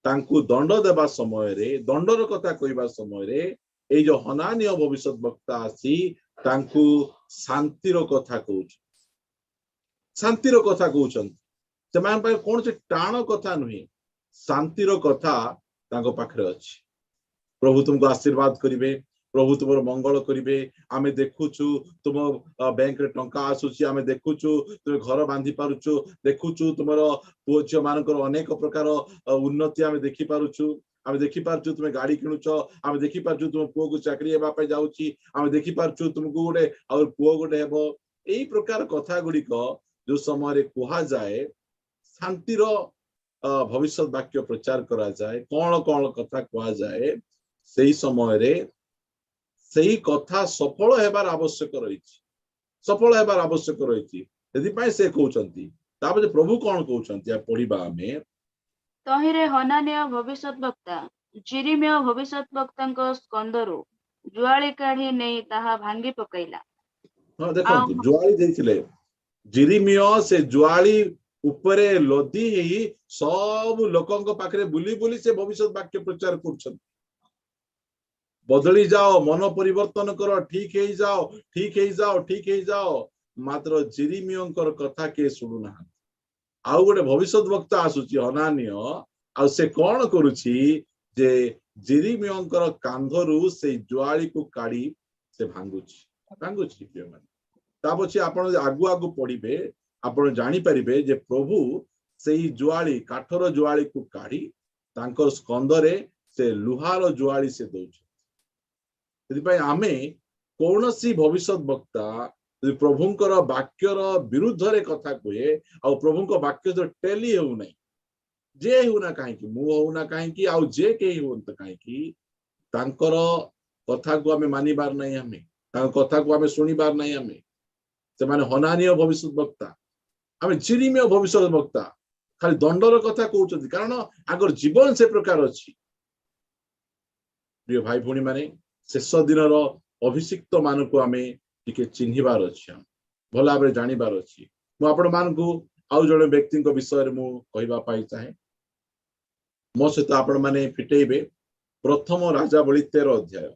तांकु दंड देबा समय रे दंडर कथा कहिबा समय रे এই जो हनानिय भविष्यत वक्ता आसी तांकु शांतिर कथा कहउछ शांतिर कथा कहउछन सेमान पर कोन से टाण कथा नुहे शांतिर कथा तांको पाखरे अछि प्रभु तुमको आशीर्वाद करिवे प्रभु तुमर मंगल करिवे आमे देखुछु तुम बैंक रे टंका आसुची आमे देखुछु तुम घर बांधी पारुछु देखुछु तुमर पुओ मानकर अनेक प्रकार उन्नति आमे देखि पारुछु आमे देखि पारुछु तुम गाड़ी किनुछ आमे देखि पारुछु तुम पुओ को चाकरी हेबा पे जाउची आमे देखि पारुछु तुमको गोटे और पुओ गोटे हेबो एई प्रकार कथा गुडी को जो समय रे कुहा जाए शांतिर भविष्य वाक्य प्रचार करा जाए कौन कौन कथा कुहा जाए सही समय रे सही कथा सफल हेबार आवश्यक रही सफल हेबार आवश्यक रही से कहउछंती तापर प्रभु कौन कहउछंती आ पढिबा हमें तहिरे हनानिय भविष्यत वक्ता जिरिमिय भविष्यत वक्तांक स्कंदरु जुआली काढी नेई ताहा भांगी पकैला हां देखंतु जुआली देथिले जिरिमिय से जुआली उपरे लदी ही सब लोकंक पाखरे बुली बुली से भविष्यत वाक्य प्रचार करछन बदली जाओ मन परिवर्तन करो ठीक है जाओ ठीक है जाओ ठीक है जाओ मात्र जिरिमियंकर कथा के सुनु ना आउ गोटे भविष्यत वक्ता आसुची हनानिय आ से कोन करूची जे जिरिमियंकर कांधरु से जुआली को काढी से भांगुची प्रिय मान ता पछी आपण आगु आगु पढिबे आपण जानि परिबे जे प्रभु सेही जुआली काठर जुआली को काढी तांकर स्कंदरे से लुहार जुआली से दउछ आमे कौन सी भविष्यत वक्ता प्रभुंकर वाक्यर विरुद्ध रे कथा कहे आ प्रभुंक वाक्य जो टेली हो नहीं जे होना कहीं मु होना कहीं आउ जे के होत कहीं तांकर कथा को आमे मानिबार नहीं हमें तांकर कथा को आमे सुनिबार नहीं हमें से माने हनानिय भविष्यत वक्ता आमे जिरिमिय भविष्यत वक्ता खाली दंडर कथा कहउछथि कारण आगर जीवन से प्रकार अछि प्रिय भाई भौणी माने शेष दिन अभिषिक्त मान को आमे टिके चिन्हिबार अछि भल भाव जानिबार अछि मु आपण मानकु आउ जणे व्यक्ति विषय मु कहबा पाई चाहे मो सहित आपण माने फिटेइबे प्रथम राजावली 13 अध्याय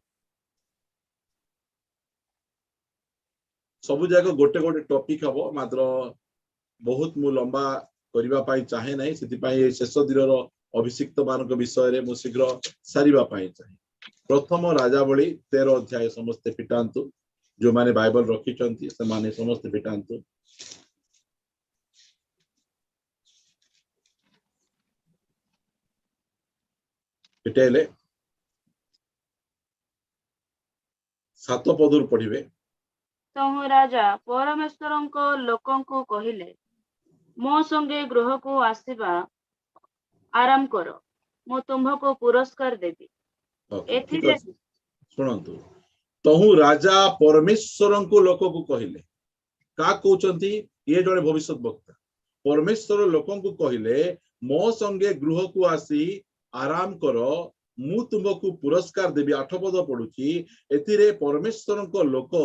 सब जगह गोटे गोटे टॉपिक हबो मात्र बहुत मु लंबा करबा पाई चाहे नै सेति पाई शेष दिन अभिषिक्त मान विषय रे मु शीघ्र सारिबा पाई चाहे प्रथम राजावली 13 अध्याय समस्त फिटांतु जो माने बाइबल रखिचंती से माने समस्त फिटांतु फिटेले 7 पदुर पढिबे तहु राजा परमेश्वरंक लोकंकु कहिले मो संगे गृह को आसीबा आराम करो मो तुम्हको पुरस्कार देबी एथिरे सुनंतु तहु राजा परमेश्वर को लोक को कहले का कहउचंती ये जने भविष्यत वक्ता परमेश्वर लोकन को कहले मो संगे गृह को आसी आराम करो मु तुमको पुरस्कार देबी 8 पद पडुची एथिरे परमेश्वर को लोक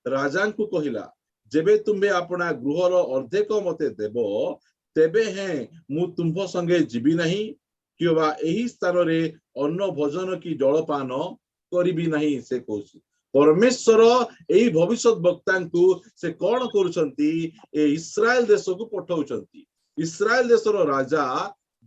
राजा को कहिला जेबे तुम्बे अपना गृहर अर्धेक मते देबो तेबे हैं मु तुम संगे जीवी नहीं किबा एही स्थान रे अन्न भोजन की जलपान करिबी नहीं से कहउची परमेश्वर एही भविष्यत वक्ता को से कोन करूछंती ए इस्राएल देश को पठाउछंती इस्राएल देशर राजा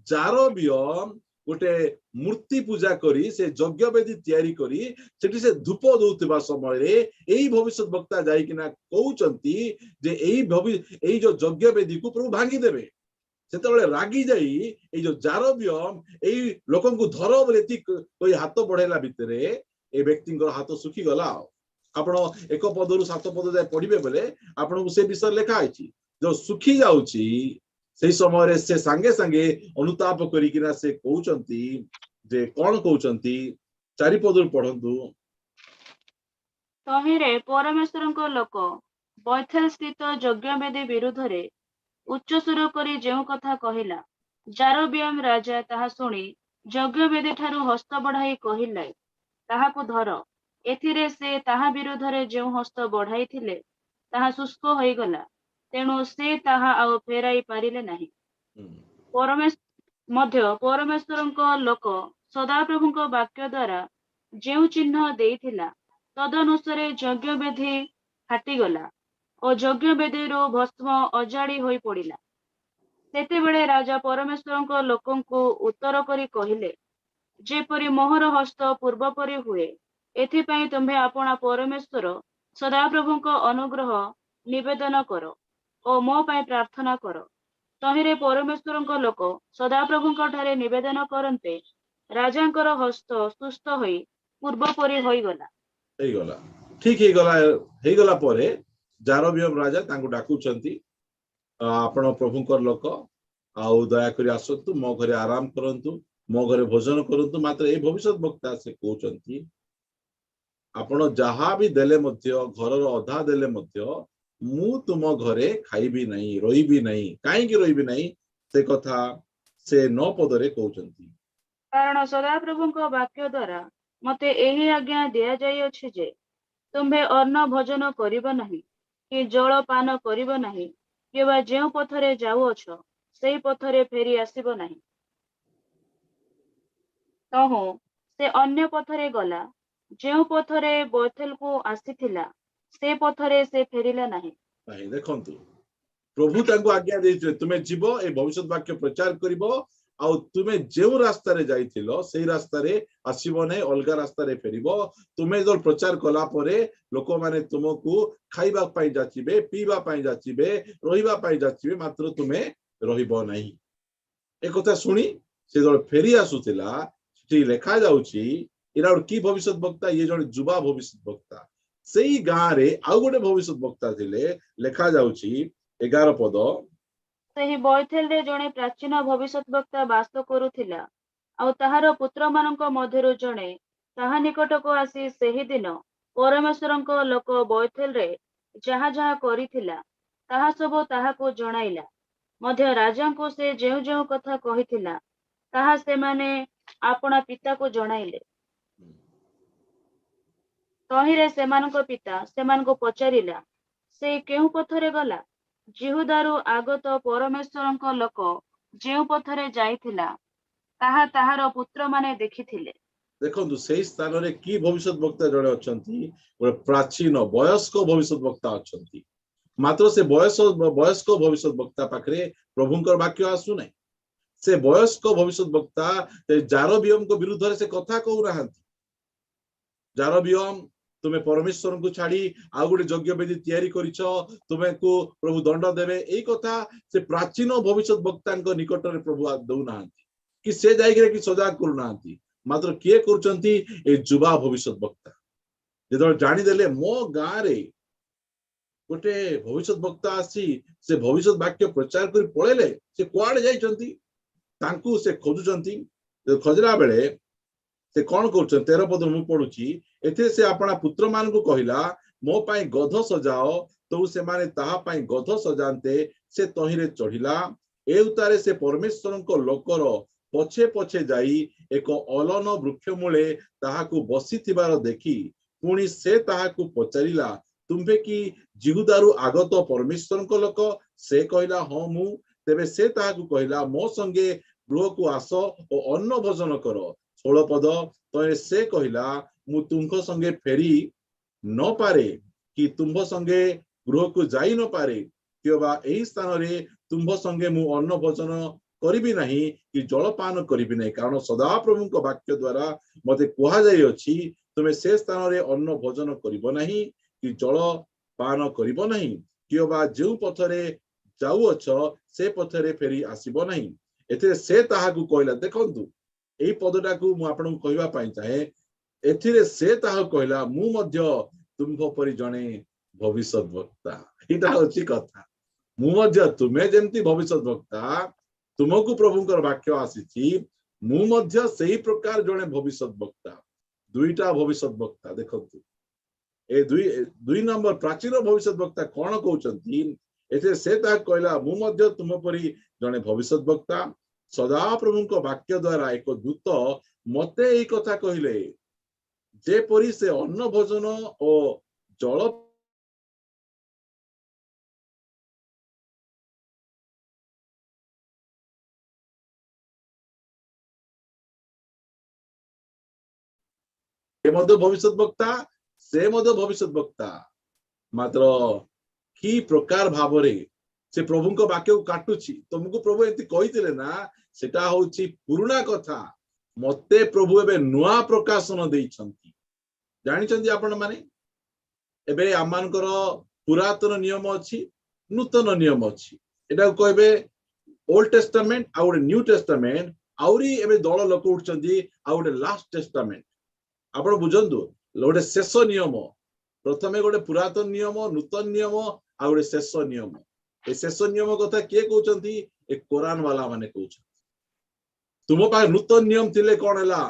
जारबियम गोटे मूर्ति पूजा करी से यज्ञ वेदी तैयारी करी सेठी से धूप दउतबा समय रे एही भविष्यत वक्ता जाई किना कहउछंती जे एही जो यज्ञ वेदी को प्रभु भांगी देबे सेतबेले रागी जाई ए जो जारबियम एही लोकन को धरो बोलेती कोई हाथ बढ़ेला भितरे ए व्यक्ति हाथ सुखी गला आपण 1 पदरु 7 पद जाय पढिबे बोले आपण को से विषय लिखा आइछि जो सुखी जाउची से समय रे से संगे संगे अनुताप करी किना से कहउचंती जे कोन कहउचंती 4 पदरु पढंतु तहिरे परमेश्वरंक लोक बैथेल स्थित यज्ञ वेदी विरुद्ध रे उच्च सुर करी जेउ कथा कहिला जारबियम राजा ताहा सुनी यज्ञ वेदी ठारू हस्त बढ़ाई कहिला ताहाकु धर एथिरे से ताहा विरुद्ध रे जेउ हस्त बढ़ाई थिले ताहा शुष्क होई गला तेणु से ताहा आउ फेराई पारिले नाही परमेश्वरंक लोक सदाप्रभुंक वाक्य द्वारा ଯେଉଁ ଚିହ୍ନ ଦେଇଥିଲା ତଦନୁସାରେ ଯଜ୍ଞବେଦୀ ଫାଟିଗଲା ଓ ଯଜ୍ଞବେଦୀରୁ ଭସ୍ମ ଅଜାଡ଼ି ହୋଇ ପଡ଼ିଲା। ସେତେବେଳେ ରାଜା ପରମେଶ୍ୱରଙ୍କ ଲୋକଙ୍କୁ ଉତ୍ତର କରି କହିଲେ, ଯେପରି ମୋହର ହସ୍ତ ପୂର୍ବ ପରି ହୁଏ, ଏଥିପାଇଁ ତୁମ୍ଭେ ଆପଣା ପରମେଶ୍ୱର ସଦାପ୍ରଭୁଙ୍କ ଅନୁଗ୍ରହ ନିବେଦନ କର ଓ ମୋ ପାଇଁ ପ୍ରାର୍ଥନା କର। ତହିଁରେ ପରମେଶ୍ୱରଙ୍କ ଲୋକ ସଦାପ୍ରଭୁଙ୍କ ଠାରେ ନିବେଦନ କରନ୍ତେ ରାଜାଙ୍କର ହସ୍ତ ସୁସ୍ଥ ହୋଇ ପୂର୍ବ ପରି ହୋଇଗଲା। ହେଇଗଲା, ଠିକ ହେଇଗଲା ପରେ ଜାରବିୟମ ରାଜା ତାଙ୍କୁ ଡାକୁଛନ୍ତି, ଆପଣ ପ୍ରଭୁଙ୍କର ଲୋକ, ଆଉ ଦୟାକରି ଆସନ୍ତୁ, ମୋ ଘରେ ଆରାମ କରନ୍ତୁ, ମୋ ଘରେ ଭୋଜନ କରନ୍ତୁ। ମାତ୍ର ଏ ଭବିଷ୍ୟତ ବକ୍ତା ସେ କହୁଛନ୍ତି, ଆପଣ ଯାହା ବି ଦେଲେ ମଧ୍ୟ, ଘରର ଅଧା ଦେଲେ ମଧ୍ୟ ମୁଁ ତୁମ ଘରେ ଖାଇବି ନାହିଁ, ରହିବି ନାହିଁ। କାହିଁକି ରହିବି ନାହିଁ ସେ କଥା ସେ 9 ପଦରେ କହୁଛନ୍ତି। କାରଣ ସଦାପ୍ରଭୁଙ୍କ ବାକ୍ୟ ଦ୍ୱାରା ମତେ ଏହି ଆଜ୍ଞା ଦିଆଯାଇଅଛି ଯେ ତୁମ୍ଭେ ଅନ୍ନ ଭୋଜନ କରିବ ନାହିଁ, କି ଜଳ ପାନ କରିବ ନାହିଁ, କିମ୍ବା ଯେଉଁ ପଥରେ ଯାଉଅଛ ସେଇ ପଥରେ ଫେରି ଆସିବ ନାହିଁ। ତହୁଁ ସେ ଅନ୍ୟ ପଥରେ ଗଲା, ଯେଉଁ ପଥରେ ବୈଥେଲକୁ ଆସିଥିଲା, ସେ ପଥରେ ସେ ଫେରିଲା ନାହିଁ। ଦେଖନ୍ତୁ, ପ୍ରଭୁ ତାଙ୍କୁ ଆଜ୍ଞା ଦେଇଥିଲେ, ତୁମେ ଯିବ, ଏ ଭବିଷ୍ୟତ ବାକ୍ୟ ପ୍ରଚାର କରିବ, ଆଉ ତୁମେ ଯେଉଁ ରାସ୍ତାରେ ଯାଇଥିଲ ସେଇ ରାସ୍ତାରେ ଆସିବ ନାହିଁ, ଅଲଗା ରାସ୍ତାରେ ଫେରିବ। ତୁମେ ଯେତେବେଳେ ପ୍ରଚାର କଲା ପରେ ଲୋକମାନେ ତୁମକୁ ଖାଇବା ପାଇଁ ଯାଚିବେ, ପିଇବା ପାଇଁ ଯାଚିବେ, ରହିବା ପାଇଁ ଯାଚିବେ, ମାତ୍ର ତୁମେ ରହିବ ନାହିଁ। ଏ କଥା ଶୁଣି ସେ ଯେତେବେଳେ ଫେରି ଆସୁଥିଲା, ସେଠି ଲେଖା ଯାଉଛି, ଏଇଟା ଗୋଟେ କି ଭବିଷ୍ୟତ ବକ୍ତା? ଇଏ ଜଣେ ଯୁବା ଭବିଷ୍ୟତ ବକ୍ତା। ସେଇ ଗାଁରେ ଆଉ ଗୋଟେ ଭବିଷ୍ୟତ ବକ୍ତା ଥିଲେ, ଲେଖା ଯାଉଛି 11 ପଦ, ସେହି ବୈଥେଲରେ ଜଣେ ପ୍ରାଚୀନ ଭବିଷ୍ୟତ ବକ୍ତା ବାସ କରୁଥିଲା, ଆଉ ତାହାର ପୁତ୍ରମାନଙ୍କ ମଧ୍ୟରୁ ଜଣେ ତାହା ନିକଟକୁ ଆସି ସେହିଦିନ ପରମେଶ୍ୱରଙ୍କ ଲୋକ ବୈଥେଲରେ ଯାହା ଯାହା କରିଥିଲା ତାହା ସବୁ ତାହାକୁ ଜଣାଇଲା। ମଧ୍ୟ ରାଜାଙ୍କୁ ସେ ଯେଉଁ ଯେଉଁ କଥା କହିଥିଲା ତାହା ସେମାନେ ଆପଣା ପିତାକୁ ଜଣାଇଲେ। ତହିଁରେ ସେମାନଙ୍କ ପିତା ସେମାନଙ୍କୁ ପଚାରିଲା, ସେ କେଉଁ ପଥରେ ଗଲା? ଜିହୁଦାରୁ ଆଗତ ପରମେଶ୍ୱରଙ୍କ ଲୋକ ଯେଉଁ ପଥରେ ଯାଇଥିଲା ତାହା ତାହାର ପୁତ୍ରମାନେ ଦେଖିଥିଲେ। ଦେଖନ୍ତୁ, ସେଇ ସ୍ଥାନରେ କି ଭବିଷ୍ୟତ ବକ୍ତା ଜଣେ ଅଛନ୍ତି? ଗୋଟେ ପ୍ରାଚୀନ ବୟସ୍କ ଭବିଷ୍ୟତ ବକ୍ତା ଅଛନ୍ତି। ମାତ୍ର ସେ ବୟସ୍କ ଭବିଷ୍ୟତ ବକ୍ତା ପାଖରେ ପ୍ରଭୁଙ୍କର ବାକ୍ୟ ଆସୁନାହିଁ। ସେ ବୟସ୍କ ଭବିଷ୍ୟତ ବକ୍ତା ଜାରବିୟମଙ୍କ ବିରୁଦ୍ଧରେ ସେ କଥା କହୁନାହାନ୍ତି। ଜାରବିୟମ, ତୁମେ ପରମେଶ୍ୱରଙ୍କୁ ଛାଡି ଆଉ ଗୋଟେ ଯଜ୍ଞବେଦୀ ତିଆରି କରିଛ, ତୁମକୁ ପ୍ରଭୁ ଦଣ୍ଡ ଦେବେ, ଏଇ କଥା ସେ ପ୍ରାଚୀନ ଭବିଷ୍ୟତ ବକ୍ତାଙ୍କ ନିକଟରେ ପ୍ରଭୁ ଦଉନାହାନ୍ତି, କି ସେ ଯାଇକିରି କି ସଜାଗ କରୁନାହାନ୍ତି। ମାତ୍ର କିଏ କରୁଛନ୍ତି? ଏ ଯୁବା ଭବିଷ୍ୟତ ବକ୍ତା। ଯେତେବେଳେ ଜାଣିଦେଲେ ମୋ ଗାଁରେ ଗୋଟେ ଭବିଷ୍ୟତ ବକ୍ତା ଆସି ସେ ଭବିଷ୍ୟତ ବାକ୍ୟ ପ୍ରଚାର କରି ପଳେଇଲେ, ସେ କୁଆଡେ ଯାଇଛନ୍ତି, ତାଙ୍କୁ ସେ ଖୋଜୁଛନ୍ତି। ଖୋଜିଲା ବେଳେ ସେ କଣ କରୁଛନ୍ତି? 13 ପଦ ମୁଁ ପଢୁଛି, ଏଥିରେ ସେ ଆପଣା ପୁତ୍ର ମାନଙ୍କୁ କହିଲା, ମୋ ପାଇଁ ଗଧ ସଜାଅ। ତ ସେମାନେ ତାହା ପାଇଁ ଗଧ ସଜାନ୍ତେ ସେ ତହିଁରେ ଚଢିଲା। ଏ ଉତ୍ତାରେ ସେ ପରମେଶ୍ୱରଙ୍କ ଲୋକର ପଛେ ପଛେ ଯାଇ ଏକ ଅଲନ ବୃକ୍ଷ ମୂଳେ ତାହାକୁ ବସିଥିବାର ଦେଖି ପୁଣି ସେ ତାହାକୁ ପଚାରିଲା, ତୁମ୍ଭେ କି ଜିହୁଦାରୁ ଆଗତ ପରମେଶ୍ୱରଙ୍କ ଲୋକ? ସେ କହିଲା, ହଁ ମୁଁ। ତେବେ ସେ ତାହାକୁ କହିଲା, ମୋ ସଙ୍ଗେ ଗୃହକୁ ଆସ ଓ ଅନ୍ନ ଭୋଜନ କର। 16 ପଦ, ତଳେ ସେ କହିଲା, ମୁଁ ତୁମ୍ଭ ସଙ୍ଗେ ଫେରି ନ ପାରେ, କି ତୁମ୍ଭ ସଙ୍ଗେ ଗୃହକୁ ଯାଇ ନ ପାରେ, କିମ୍ବା ଏହି ସ୍ଥାନରେ ତୁମ୍ଭ ସଙ୍ଗେ ମୁଁ ଅନ୍ନ ଭୋଜନ କରିବି ନାହିଁ, କି ଜଳପାନ କରିବି ନାହିଁ। କାରଣ ସଦାପ୍ରଭୁଙ୍କ ବାକ୍ୟ ଦ୍ୱାରା ମତେ କୁହାଯାଇଅଛି, ତୁମେ ସେ ସ୍ଥାନରେ ଅନ୍ନ ଭୋଜନ କରିବ ନାହିଁ, କି ଜଳ ପାନ କରିବ ନାହିଁ, କିମ୍ବା ଯେଉଁ ପଥରେ ଯାଉଅଛ ସେ ପଥରେ ଫେରି ଆସିବ ନାହିଁ। ଏଥିରେ ସେ ତାହାକୁ କହିଲା, ଦେଖନ୍ତୁ ଏଇ ପଦଟାକୁ ମୁଁ ଆପଣଙ୍କୁ କହିବା ପାଇଁ ଚାହେଁ, ଏଥିରେ ସେ ତାହାକୁ କହିଲା, ମୁଁ ମଧ୍ୟ ତୁମ୍ଭ ପରି ଜଣେ ଭବିଷ୍ୟତ ବକ୍ତା। ଏଇଟା ହଉଛି କଥା। ମୁଁ ମଧ୍ୟ, ତୁମେ ଯେମିତି ଭବିଷ୍ୟତ ବକ୍ତା, ତୁମକୁ ପ୍ରଭୁଙ୍କର ବାକ୍ୟ ଆସିଛି, ମୁଁ ମଧ୍ୟ ସେଇ ପ୍ରକାର ଜଣେ ଭବିଷ୍ୟତ ବକ୍ତା। ଦୁଇଟା ଭବିଷ୍ୟତ ବକ୍ତା। ଦେଖନ୍ତୁ, ଏ ଦୁଇ ନମ୍ବର ପ୍ରାଚୀନ ଭବିଷ୍ୟତ ବକ୍ତା କଣ କହୁଛନ୍ତି? ଏଥିରେ ସେ ତାହା କହିଲା, ମୁଁ ମଧ୍ୟ ତୁମ ପରି ଜଣେ ଭବିଷ୍ୟତ ବକ୍ତା। ସଦାପ୍ରଭୁଙ୍କ ବାକ୍ୟ ଦ୍ୱାରା ଏକ ଦୂତ ମତେ ଏଇ କଥା କହିଲେ, ଯେପରି ସେ ଅନ୍ନ ଭୋଜନ ଓ ଜଳ भविष्यत वक्ता से भविष्यत वक्ता मात्र कि प्रकार भाव से प्रभु को वाक्य को काटुची तुमको प्रभु एति कहिथिले ना सेटा होची पुराना कथा मते प्रभु एबे नुआ प्रकाशन देइछंती जानिछंती आपण माने एबे आमानकर पुरातन नियम अछि नूतन नियम अछि एटा कहबे ओल्ड टेस्टामेंट आ गोटे न्यू टेस्टामेंट आउरी एबे दल लोक उठछंती आ गोटे लास्ट टेस्टामेंट आपण बुझंतु गोटे शेष नियम प्रथमे गोटे पुरातन नियम नूतन नियम आ गोटे शेष नियम ए शेष नियम कथा किए कहउछंती ए कुरान वाला माने कहउछंती तुम पाखे नूतन नियम थिले कोन हला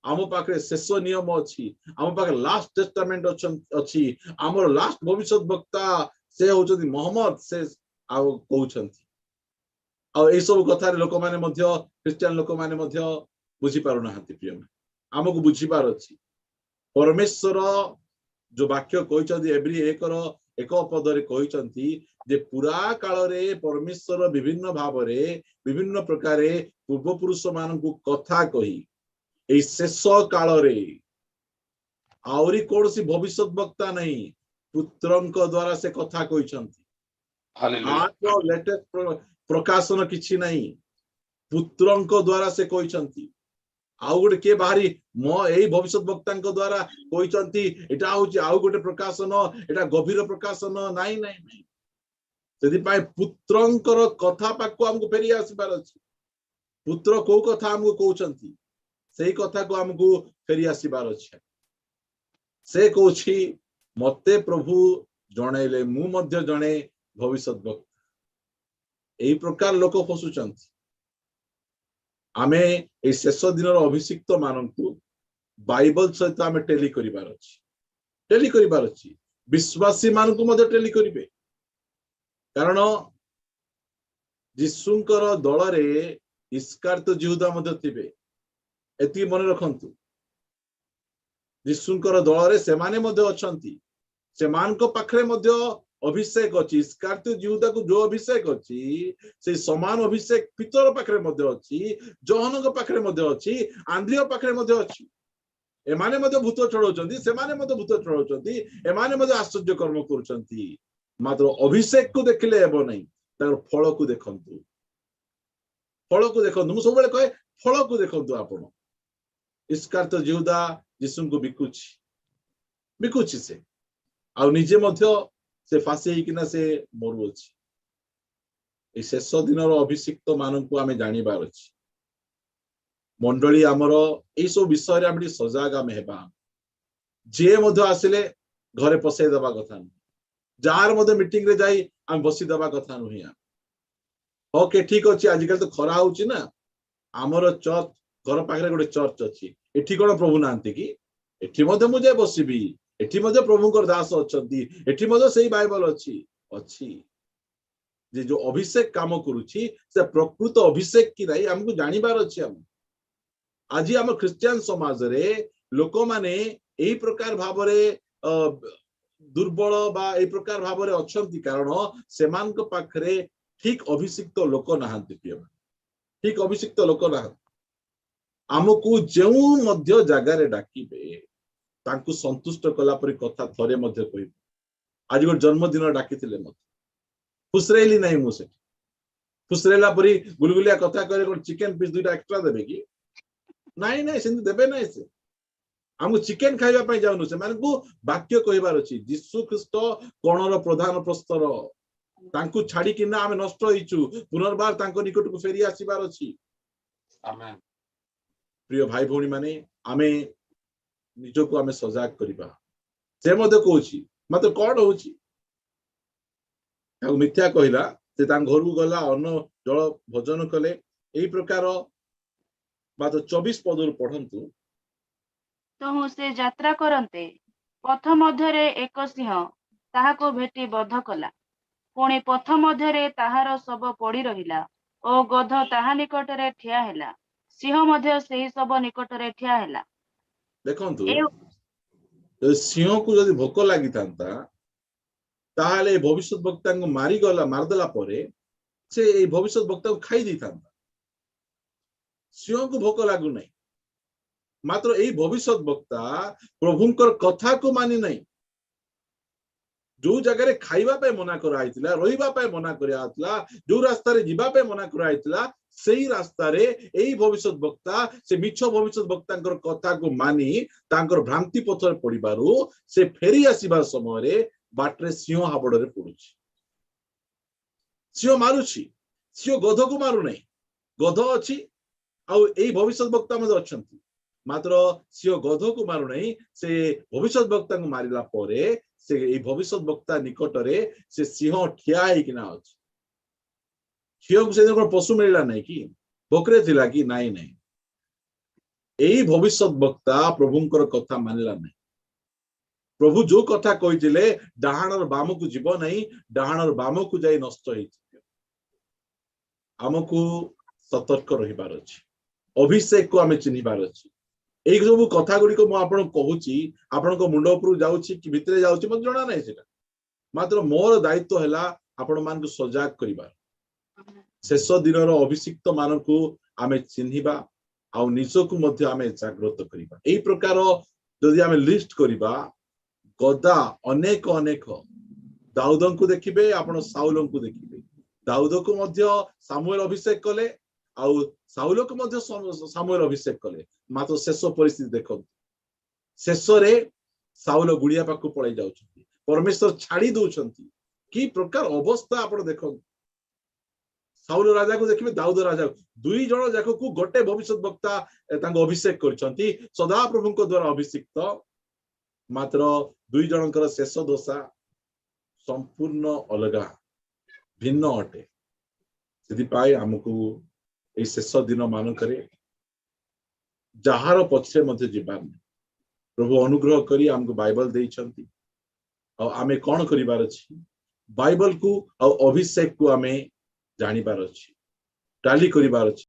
आम पाखे शेष नियम अछि आम पाखे लास्ट टेस्टामेंट अछि हमर लास्ट भविष्यत वक्ता से होचंती मोहम्मद से आ कहउछंती आ ए सब कथा लोक माने मध्य क्रिश्चियन लोक माने मध्य बुझी पारु नाहंती प्रिय हमकु बुझी पार अछि परमेश्वर जो वाक्य कहउछंती एवरी एक पदरे कहउछंती जे पुरा काल रे परमेश्वर विभिन्न भाव रे विभिन्न प्रकारे पूर्व पुरुष मानकु कथा कही ए शेष काल रे आउरी कोनसी भविष्यत वक्ता नहीं पुत्रंक द्वारा से कथा कहिसंती हालेलुया लेटेस्ट प्रकाशन किछि नहीं पुत्रंक द्वारा से कहिसंती आउ गोटे के बाहरी मो एई भविष्यत वक्तांक द्वारा कहिसंती एटा होची आउ गोटे प्रकाशन एटा गभीर प्रकाशन नाही नाही नाही सेदि पाए पुत्रंकर कथा पाकु हमकु फेरी आसीबार अछि पुत्र को कथा हमकु कहउचंती सेही कथा को हमकु फेरी आसीबार अछि से कहउछि मते प्रभु जणैले मु मध्य जणे भविष्यत वक्ता एई प्रकार लोक फसुचंती आमे ए शेष दिनर अभिषिक्त मानंतु बाइबल सहित आमे टेली करिबार अछि विश्वासी मानंतु मध्य टेली करिवे कारण जिसुंकर दल रे इस्कारियोत यहूदा मध्य थिबे एति मन रखंतु जिसुंकर दल रे से माने मध्य अछंती से मानको पाखरे मध्य अभिषेक अछि इस्कारियोत यहूदा को जो अभिषेक अछि से समान अभिषेक पितर पाखरे मध्य अछि जोहनक पाखरे मध्य अछि आंद्रिय पाखरे मध्य अछि एमाने मध्य भूत छड़ौचंती से माने मध्य भूत छड़ौचंती एमाने मध्य आश्चर्य कर्म करूचंती मात्र अभिषेक को देखिले हेबो नहीं तार फल को देखंतु मु सब बेले कहे फल को देखंतु आपण इस्कारियोत यहूदा यीशु को बिकुची से आ निजे मध्य से फासी किना से मरुअछि ए शेष दिनर अभिषिक्त मानकु आमे जानिबार अछि मंडली हमर ए सब विषय रे आमे सजाग आमे हेबा जे मध्य आसिले घरे पसै दबा कथा जार मध्य मीटिंग रे जाई आमे बसी दबा कथा नहिया ओके ठीक अछि आजिकल तो खरा होउछि ना हमर चर्च घर पाखरे गोटे चर्च अछि एठी कोन प्रभु नांती की एठी मध्य मु जे बसिबी एठी मध्य प्रभुकर दास अछंती एठी मध्य सेही बाइबल अछि जे जो अभिषेक काम करूछि से प्रकृत अभिषेक कि नाही हमकु जानिबार अछि हम आज हम क्रिश्चियन समाज रे लोक माने एही प्रकार भाव रे दुर्बल बा एही प्रकार भाव रे अछंती कारण सेमानक पाखरे ठीक अभिषिक्त लोक नाहंती ठीक अभिषिक्त लोक नाहंती हमकु जेउ मध्य जागा रे डाकिबे तांकु संतुष्ट कला परि कथा थरे मध्य कहि आज गो जन्मदिन डाकिथिले मत फुसरेली नाही मु से फुसरेला परि गुलगुलिया कथा करे को चिकन पीस दुटा एक्स्ट्रा देबे की नाही नाही सिंध देबे नाही से हमु चिकन खाइबा पई जाउनु से माने को वाक्य कहिबार अछि यीशु ख्रीष्ट कोणर प्रधान प्रस्तर तांकु छाडी किना आमे नष्ट होइछु पुनर्बार तांको निकट को फेरी आसीबार अछि आमेन प्रिय भाई भौणी माने आमे निजो को आमे सजाग करिबा से मधे कहउछि मात्र कोन होउछि ताको मिथ्या कहिला से तां घर को गला अन्न जल भोजन कले एही प्रकार मात्र 24 पदर पढंतु तो से यात्रा करते पथ मध्यरे एक सिंह ताहाको भेटी बध कला पुणी पथ मध्यरे ताहार शव पड़ी रहिला ओ गध ताहा निकटरे ठिया हैला सिंह मध्य सेही शव निकटरे ठिया हैला देखंतु सिंह को जदि भोक लागि थांता ताहाले भविष्यत वक्ता को मारी गला मारदेला परे से ए भविष्यत वक्ता को खाई दी थांता सिंह को भोक लागु नहीं मात्र यही भविष्यत वक्ता प्रभुंकर कथा को मानि नहीं जो जगह खाइबा पे मना कराइतिला रहिबा पे मना कराइतिला जो रास्ता रे जिबा पे मना कराइतिला सेही रास्ता रे एही भविष्यत वक्ता से मिछ भविष्यत वक्तांकर कथा को मानि तांकर भ्रांति पथर पड़िबारु से फेरी आसीबा समय रे बाटरे सिंह हाबड़ रे पड़ुछि सिंह मारुछि सिंह गध को मारु नहीं गध अछि आ एही भविष्यत वक्ता मध्ये अछंती मात्र सिंह गध को मारु नहीं से भविष्यत वक्ता को मारिला परे से भविष्यत वक्ता निकट रे से सिंह ठिया होइकिना अछि सिंह को से पशु मिलला नहीं कि भोकरे थिला कि नहीं नहीं एही भविष्यत वक्ता प्रभुंकर कथा मानला नहीं प्रभु जो कथा कहिथिले डाहाणर बाम को जीव नहीं डाहाणर बाम को जाई नष्ट होइथिबे हमकु सतर्क रहिबार अछि अभिषेक को हमें चिन्हिबार अछि एई सब कथा गुडी को म आपन कहूची आपन को मुंड ऊपर जाउची कि भितरे जाउची मत जणा नाही सेटा मात्र मोर दायित्व हैला आपन मान को सजाग करिबा शेष दिन अभिषिक्त मान को आमे चिन्हिबा आ निज को मध्य आमे जागृत करिबा एई प्रकार जदि आमे लिस्ट करिबा गदा अनेक अनेक दाऊदन को देखिबे आपण साउलन को देखिबे दाऊद को मध्य सामुएल अभिषेक कले आउ साउल को मध्य सामुएल अभिषेक कले मात्र शेष परिस्थिति देखो शेष रे साउल गुड़िया पाक पळै जाउछंती परमेश्वर छाड़ी दउछंती की प्रकार अवस्था आपण देखो साउल राजा को देखिबे दाऊद राजा दुई जण जाको को गोटे भविष्यत वक्ता तांको अभिषेक करछंती सदा प्रभु को द्वारा अभिषिक्त मात्र दुई जनकर शेष दशा संपूर्ण अलगा भिन्न अटे से आमको ये शेष दिन मानक जार पछे मध्य जीवार प्रभु अनुग्रह करी आमको बाइबल देइछंती आमे कौन करिबार अछि बाइबल को अभिषेक को आमे जानिबार अछि टाली करिबार अछि